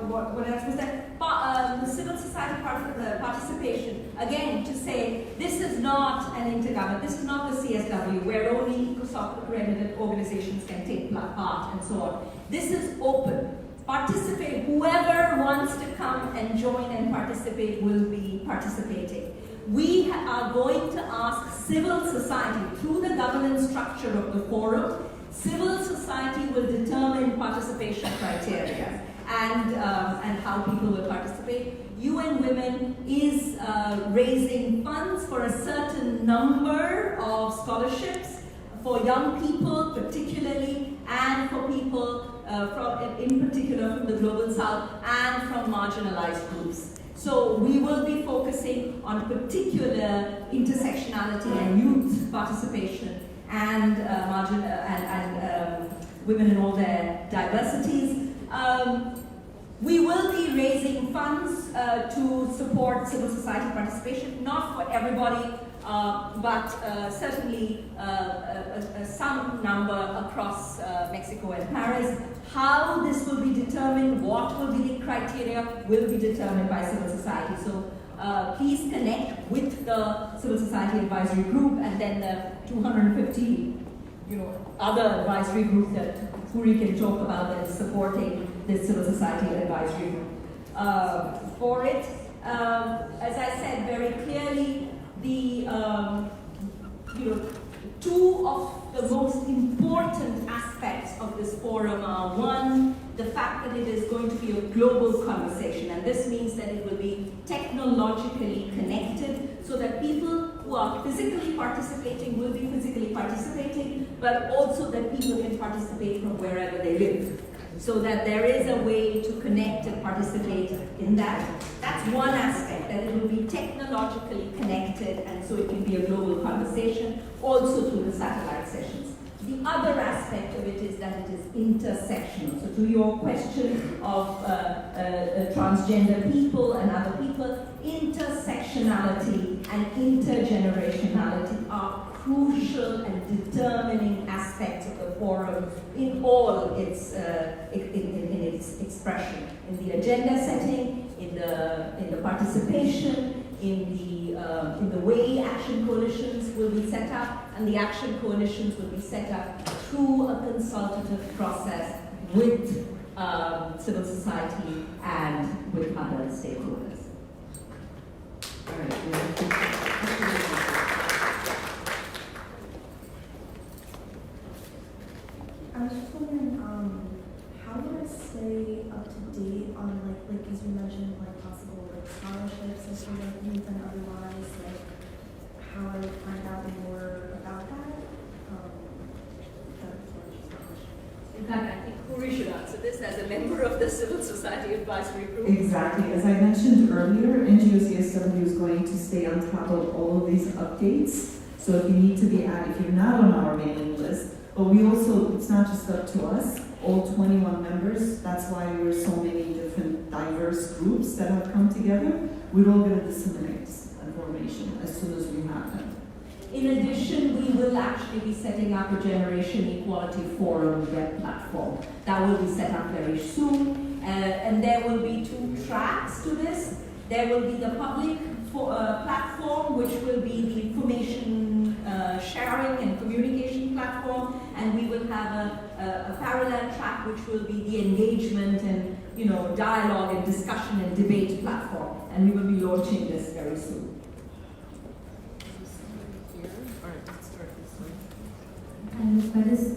Speaker 5: what else was that? The civil society participation. Again, to say this is not an intergovernment. This is not the CSW where only accredited organizations can take part and so on. This is open. Participate. Whoever wants to come and join and participate will be participating. We are going to ask civil society, through the governance structure of the forum, civil society will determine participation criteria and how people will participate. UN Women is raising funds for a certain number of scholarships for young people particularly, and for people in particular from the Global South and from marginalized groups. So we will be focusing on particular intersectionality and youth participation and women in all their diversities. We will be raising funds to support civil society participation, not for everybody, but certainly some number across Mexico and Paris. How this will be determined, what will be the criteria, will be determined by civil society. So please connect with the Civil Society Advisory Group and then the 250 other advisory groups that Puri can talk about that is supporting this Civil Society Advisory Group. For it, as I said very clearly, the two of the most important aspects of this forum are, one, the fact that it is going to be a global conversation, and this means that it will be technologically connected so that people who are physically participating will be physically participating, but also that people can participate from wherever they live. So that there is a way to connect and participate in that. That's one aspect, that it will be technologically connected and so it can be a global conversation, also through the satellite sessions. The other aspect of it is that it is intersectional. So to your question of transgender people and other people, intersectionality and intergenerationality are crucial and determining aspects of the forum in all its in its expression, in the agenda setting, in the participation, in the way action coalitions will be set up, and the action coalitions will be set up through a consultative process with civil society and with other stakeholders.
Speaker 1: All right.
Speaker 20: I was just wondering, how would I stay up to date on like as you mentioned, like possible like scholarships and sort of youth and otherwise, like how I would find out more about that?
Speaker 5: In fact, I think Puri should answer this as a member of the Civil Society Advisory Group.
Speaker 1: Exactly. As I mentioned earlier, NGO CSW is going to stay on top of all of these updates. So if you need to be added, if you're not on our mailing list, but we also, it's not just up to us, all 21 members, that's why we're so many different diverse groups that have come together. We're all going to disseminate information as soon as we have them.
Speaker 5: In addition, we will actually be setting up a Generation Equality Forum web platform. That will be set up very soon, and there will be two tracks to this. There will be the public platform, which will be the information sharing and communication platform, and we will have a parallel track which will be the engagement and dialogue and discussion and debate platform, and we will be launching this very soon.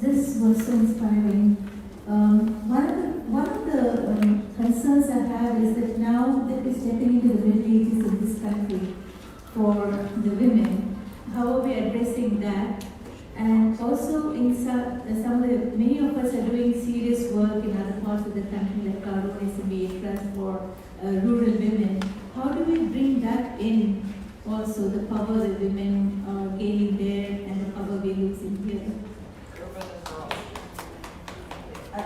Speaker 17: This was so inspiring. One of the concerns I have is that now that we're stepping into the mid-80s in this country for the women, how are we addressing that? And also, in many of us are doing serious work in other parts of the country, like Karun SME Trust for rural women. How do we bring that in? Also, the power that women are gaining there and the power we're losing here.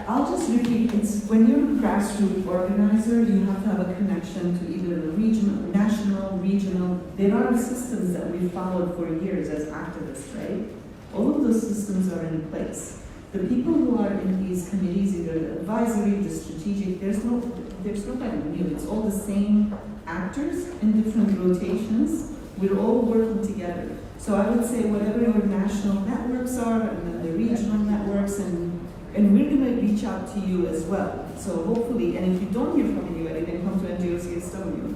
Speaker 1: I'll just repeat, it's when you're a grassroots organizer, you have to have a connection to either the regional, national, regional. There are systems that we followed for years as activists, right? All of those systems are in place. The people who are in these committees, either the advisory, the strategic, there's nobody new. It's all the same actors in different rotations. We're all working together. So I would say whatever your national networks are, and then the regional networks, and we're going to reach out to you as well. So hopefully, and if you don't hear from anybody, then come to NGO CSW.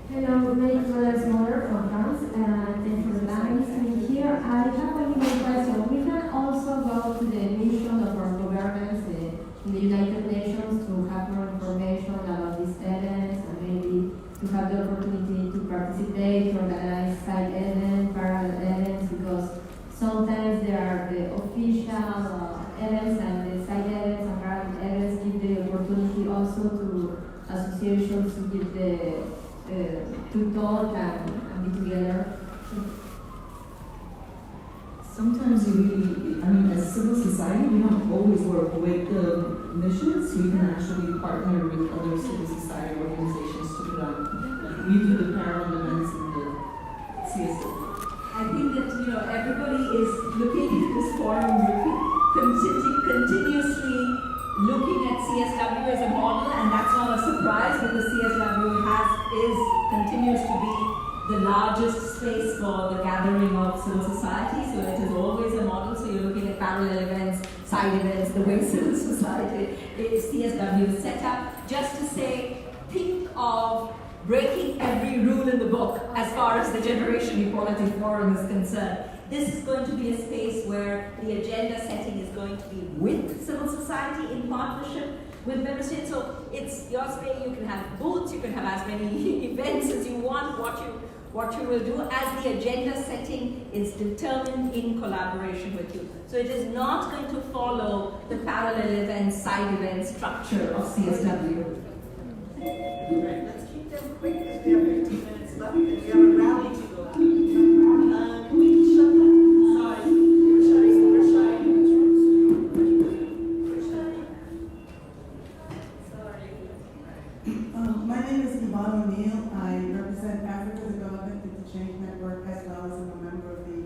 Speaker 13: Hello, Nicolas Mher from France, and thanks for having me here. I have a little question. We can also go to the mission of our governments in the United Nations to have more information about these events, and maybe to have the opportunity to participate, to organize side events, parallel events,
Speaker 21: also to associations with the to talk and be together.
Speaker 1: Sometimes you really, I mean, as civil society, we don't always work with the missions. We can actually partner with other civil society organizations to put on. We do the parallel events in the CSW.
Speaker 5: I think that, everybody is looking at this forum, continuously looking at CSW as a model, and that's not a surprise because CSW continues to be the largest space for the gathering of civil society, so it is always a model. So you're looking at parallel events, side events, the way civil society is CSW is set up. Just to say, think of breaking every rule in the book as far as the Generation Equality Forum is concerned. This is going to be a space where the agenda setting is going to be with civil society in partnership with member states. So it's your space. You can have booths, you can have as many events as you want. What you will do as the agenda setting is determined in collaboration with you. So it is not going to follow the parallel events, side event structure of CSW.
Speaker 12: Right, let's keep them quick because we have 15 minutes left and we have a rally to go to. Can we shut that? Sorry, we're shutting.
Speaker 22: My name is Yvonne O'Neill. I represent Africa Development with the Change Network as well as I'm a member of the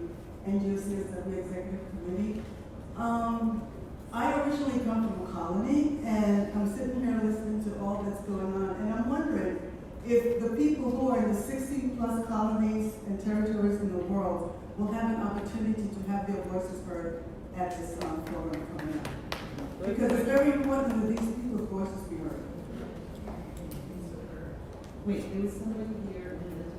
Speaker 22: NGO CSW Executive Committee. I originally come from a colony, and I'm sitting here listening to all that's going on, and I'm wondering if the people who are in the 16+ colonies and territories in the world will have an opportunity to have their voices heard at this forum coming up. Because it's very important that these people's voices be heard.
Speaker 23: Wait, there was somebody here in the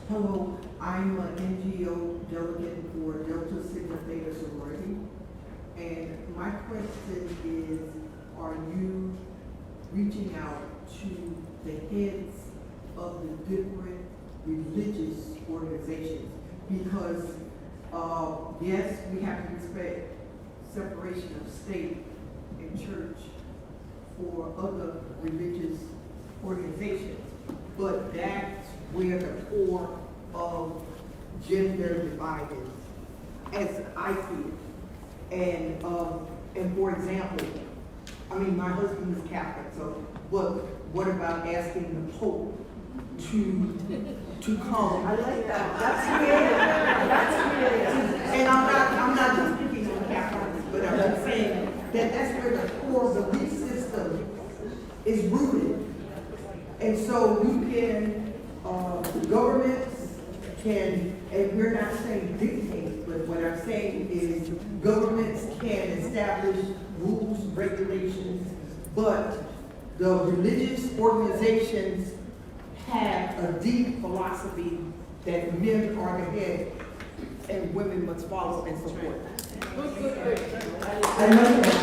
Speaker 24: Hello, I'm an NGO delegate for Delta Sigma Theta Sorority. And my question is, are you reaching out to the heads of the different religious organizations? Because yes, we have to respect separation of state and church for other religious organizations, but that's where the core of gender divide is, as I see it. And for example, I mean, my husband is Catholic, so what about asking the Pope to come? I like that. That's creative. That's creative. And I'm not just picking on Catholics, but I'm just saying that that's where the core belief system is rooted. And so you can, governments can, and we're not saying dictate, but what I'm saying is governments can establish rules, regulations, but the religious organizations have a deep philosophy that men are the head and women must follow and support.
Speaker 25: I love that.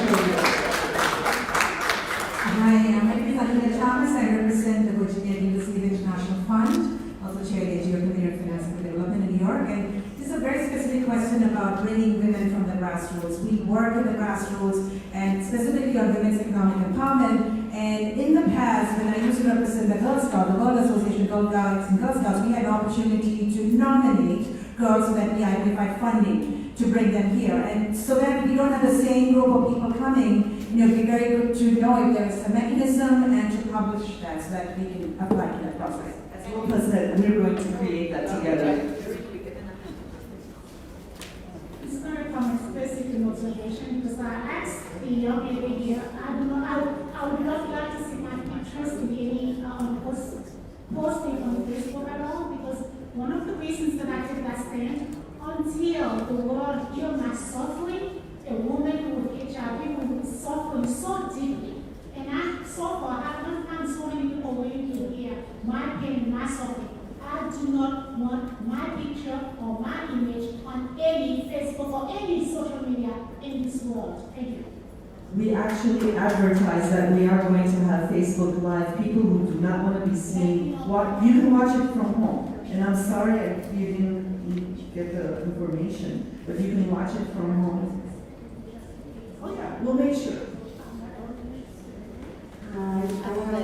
Speaker 25: Hi, my name is Untitled Chapter. I represent the Virginia University International Fund, also chair the NGO Committee on Finance and Development in New York. And this is a very specific question about bringing women from the grassroots. We work in the grassroots and specifically on women's economic empowerment. And in the past, when I used to represent the Girl Scouts, the World Association, Girl Guides and Girl Scouts, we had an opportunity to nominate girls so that we identify funding to bring them here. And so that we don't have the same group of people coming, it'd be very good to know if there is a mechanism and to publish that so that we can apply to that process.
Speaker 26: As Lopa said, we're going to create that together.
Speaker 27: It's very common, basic observation, because I asked the young lady here, I would not like to see my pictures in any posting on Facebook at all, because one of the reasons that I take that stand, until the world earmarks suffering, a woman with HIV who is suffering so deeply. And so far, I've not found so many people willing to hear my pain, my suffering. I do not want my picture or my image on any Facebook or any social media in this world. Thank you.
Speaker 26: We actually advertise that we are going to have Facebook Live. People who do not want to be seen, you can watch it from home. And I'm sorry you didn't get the information, but you can watch it from home. Oh yeah, we'll make sure.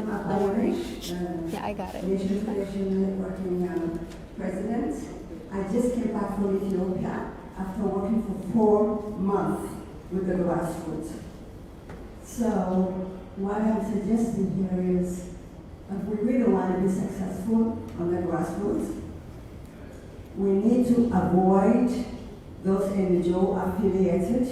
Speaker 6: Yeah, I got it. Nation Networking president. I just came back from Ethiopia after working for 4 months with the grassroots. So what I'm suggesting here is, if we really want to be successful on the grassroots, we need to avoid those NGO affiliated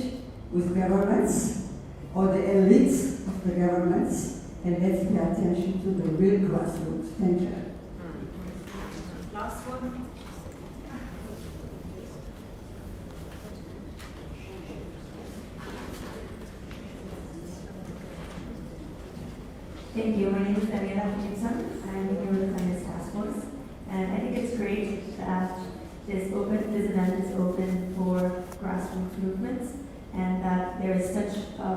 Speaker 6: with governments or the elites of the governments, and let's pay attention to the real grassroots. Thank you.
Speaker 12: Last one.
Speaker 7: Thank you. My name is Daniela Hutchinson. I'm here with the Finance Task Force. And I think it's great that this event is open for grassroots movements, and that there is such a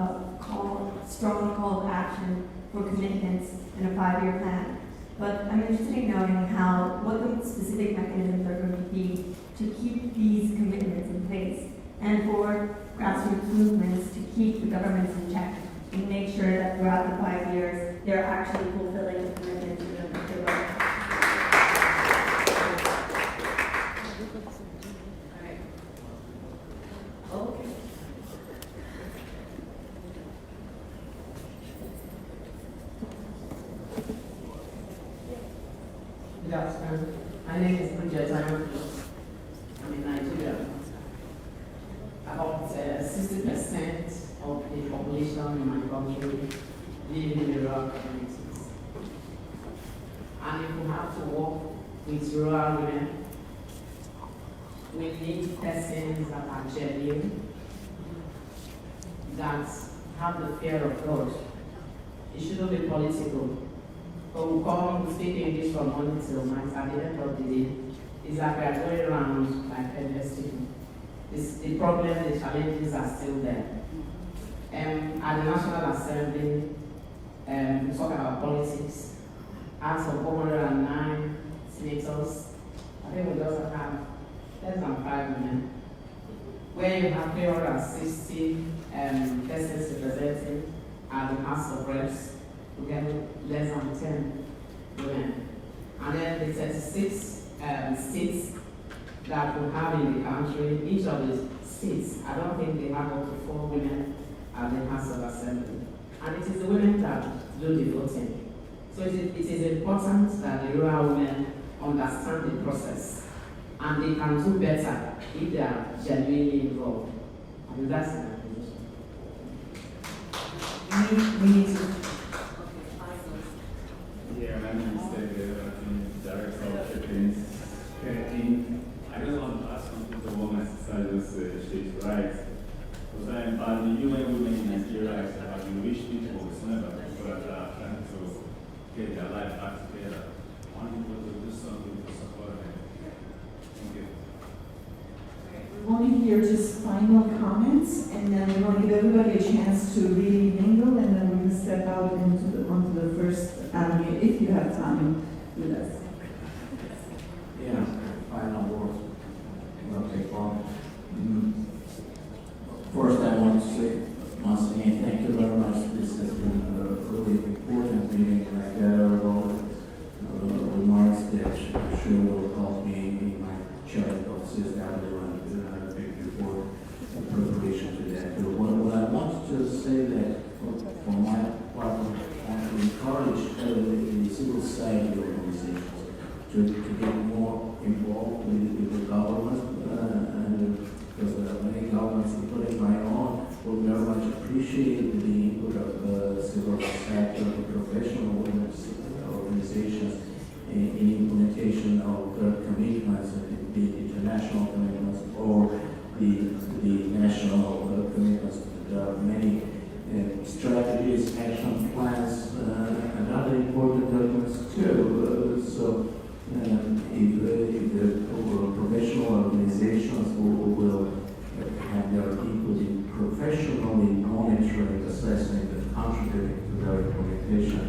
Speaker 7: strong call to action for commitments in a 5-year plan. But I'm interested in knowing what the specific mechanisms are going to be to keep these commitments in place, and for grassroots movements to keep the governments in check and make sure that throughout the 5 years they're actually fulfilling the commitments that they were.
Speaker 12: Okay.
Speaker 8: Good afternoon. My name is Margaryan. I'm in Nigeria. About 60% of the population in my country live in the rural communities. And if we have to work with rural women, we need persons that are genuine, that have the fear of God. It shouldn't be political. But we speak English from morning till night. At the end of the day, it's like we are going around like headless chicken. The problem, the challenges are still there. At the National Assembly, we talk about politics. Out of 409 senators, I think we also have less than 5 women. Where you have 360 persons representing at the House of Reps, we get less than 10 women. And then the 36 seats that we have in the country, each of the seats, I don't think they have up to 4 women at the House of Assembly. And it is the women that do the voting. So it is important that the rural women understand the process, and they can do better if they are genuinely involved. And that's my position.
Speaker 12: We need to.
Speaker 10: Yeah, my name is David. I'm the director of Philippines. I just want to ask something to what my sister just she's right. Because the UN women in Nigeria have been rich people, it's never people that are trying to get their life back together. I want people to do something to support them. Thank you.
Speaker 19: We want to hear just final comments, and then we want to give everybody a chance to really mingle, and then we're going to step out onto the first avenue, if you have time with us.
Speaker 2: Yeah, final words. Okay, well, first I want to say once again, thank you very much. This has been a really important meeting. I gather all remarks that sure will help me in my charge of CSW and before the preparation to that. But what I want to say that for my part, I want to encourage the civil society organizations to get more involved with the government, and because many governments, including my own, will very much appreciate the input of civil society, of the professional women's organizations in implementation of their commitments, the international commitments or the national commitments. There are many strategies, action plans, and other important documents too. So if the professional organizations will have their input in professionally monitoring, assessing, and contributing to their implementation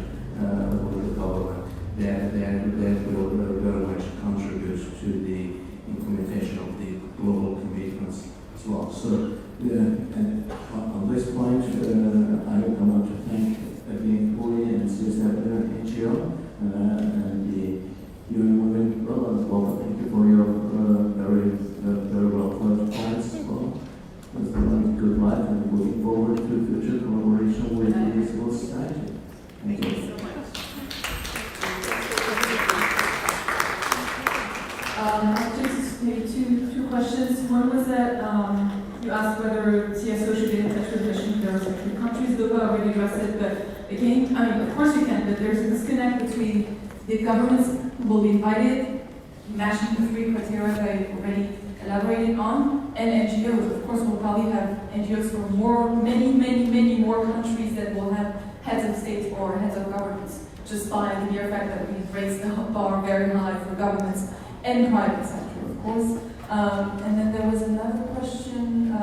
Speaker 2: with the government, that will very much contribute to the implementation of the global commitments as well. So, and on this point, I want to thank again Korea and CSW
Speaker 3: again, I mean, of course you can, but there's a disconnect between the governments who will be invited, matching the 3 criteria that I already elaborated on, and NGOs. Of course, we'll probably have NGOs from many more countries that will have heads of states or heads of governments, just by the mere fact that we've raised the bar very high for governments and private sector, of course. And then there was another question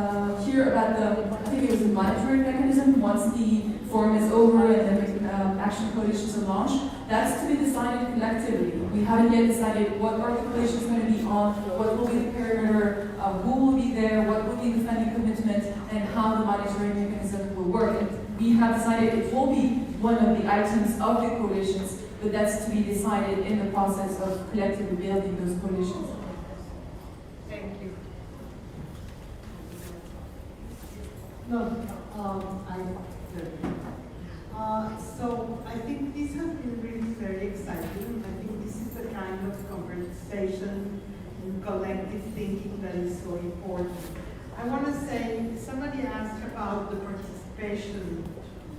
Speaker 3: here about I think it was the monitoring mechanism. Once the forum is over and the action coalitions are launched, that's to be decided collectively. We haven't yet decided what are the coalitions going to be on, what will be the perimeter, who will be there, what will be the funding commitment, and how the monitoring mechanism will work. And we have decided it will be one of the items of the coalitions, but that's to be decided in the process of collectively building those coalitions.
Speaker 12: Thank you. So I think this has been really very exciting. I think this is the kind of conversation and collective thinking that is so important. I want to say, somebody asked about the participation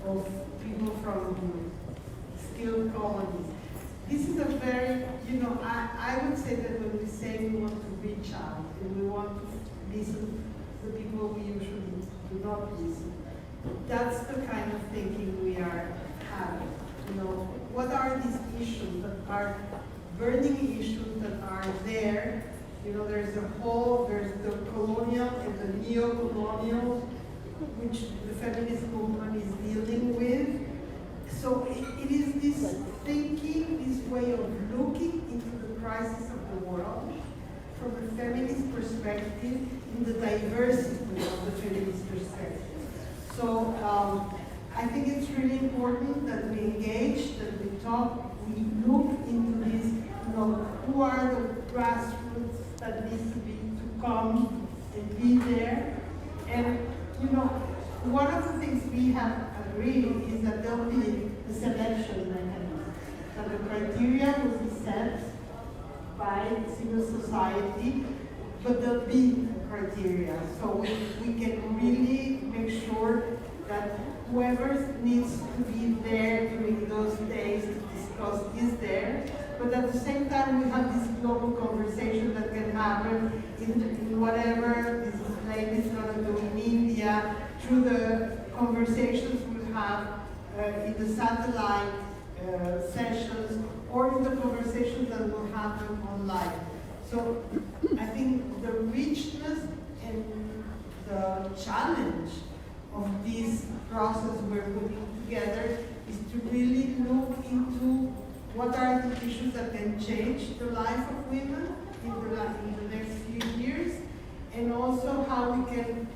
Speaker 12: of people from skilled colonies. This is a very, I would say that when we say we want to reach out and we want to listen to the people we usually do not listen, that's the kind of thinking we are having. What are these issues that are burning issues that are there? There's the colonial and the neo-colonial, which the feminist movement is dealing with. So it is this thinking, this way of looking into the crisis of the world from a feminist perspective, in the diversity of the feminist perspective. So I think it's really important that we engage, that we talk, we look into this, who are the grassroots that need to come and be there. And, one of the things we have agreed is that there will be a selection mechanism, that the criteria will be set by civil society, but there'll be criteria. So we can really make sure that whoever needs to be there during those days to discuss is there. But at the same time, we have this global conversation that can happen in whatever this lady is going to do in India, through the conversations we have in the satellite sessions, or in the conversations that will happen online. So I think the richness and the challenge of this process we're putting together is to really look into what are the issues that can change the life of women in the next few years, and also how we can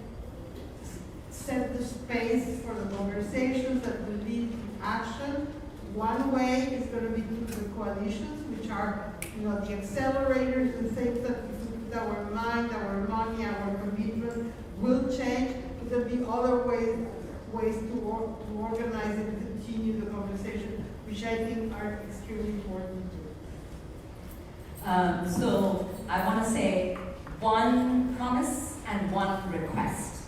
Speaker 12: set the space for the conversations that will lead to action. One way is going to be through the coalitions, which are the accelerators, the things that if we put our mind, our money, our commitment will change, but there'll be other ways to organize and continue the conversation, which I think are extremely important too.
Speaker 5: So I want to say one promise and one request.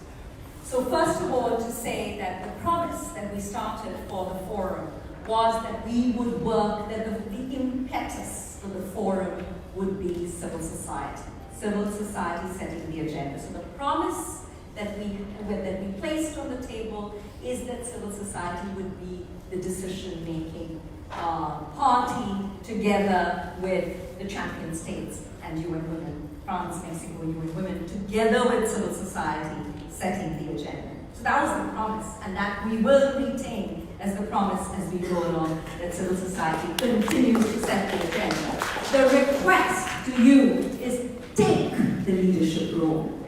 Speaker 5: So first of all, to say that the promise that we started for the forum was that we would work, that the impetus for the forum would be civil society setting the agenda. So the promise that we placed on the table is that civil society would be the decision-making party together with the champion states and UN Women, France, Mexico, UN Women, together with civil society setting the agenda. So that was the promise, and that we will retain as the promise as we go along, that civil society continues to set the agenda. The request to you is take the leadership role.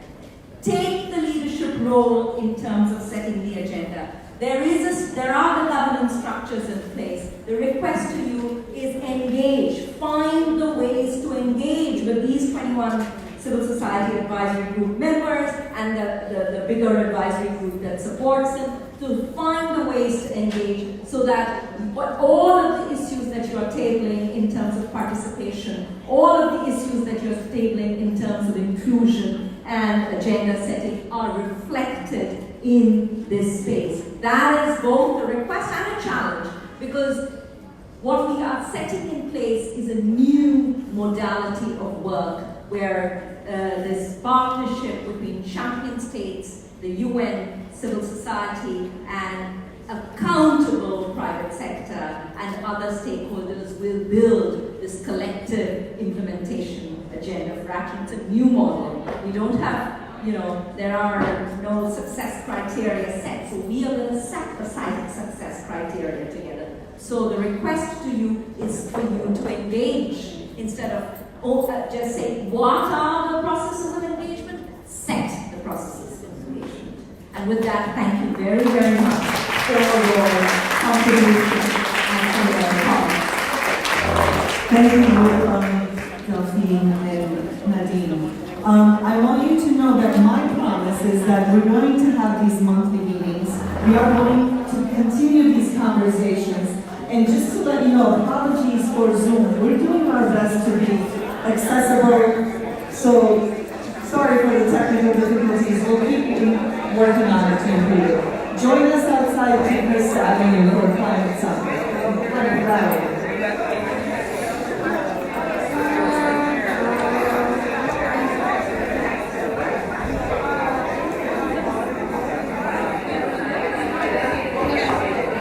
Speaker 5: Take the leadership role in terms of setting the agenda. There are the governance structures in place. The request to you is engage. Find the ways to engage with these 21 civil society advisory group members and the bigger advisory group that supports them, to find the ways to engage so that all of the issues that you are tabling in terms of participation, all of the issues that you are tabling in terms of inclusion and agenda setting are reflected in this space. That is both a request and a because what we are setting in place is a new modality of work where this partnership between champion states, the UN, civil society, and accountable private sector and other stakeholders will build this collective implementation agenda for action. It's a new model. We don't have, there are no success criteria set, so we are going to set aside success criteria together. So the request to you is for you to engage instead of just say, what are the processes of engagement? Set the processes of engagement. And with that, thank you very, very much for your contribution and for your comments.
Speaker 19: Thank you, Delphine and Nadine. I want you to know that my promise is that we're going to have these monthly meetings. We are going to continue these conversations. And just to let you know, apologies for Zoom. We're doing our best to be accessible. So sorry for the technical difficulties. We'll keep working on it to improve. Join us outside Tigris Avenue for a climate summit.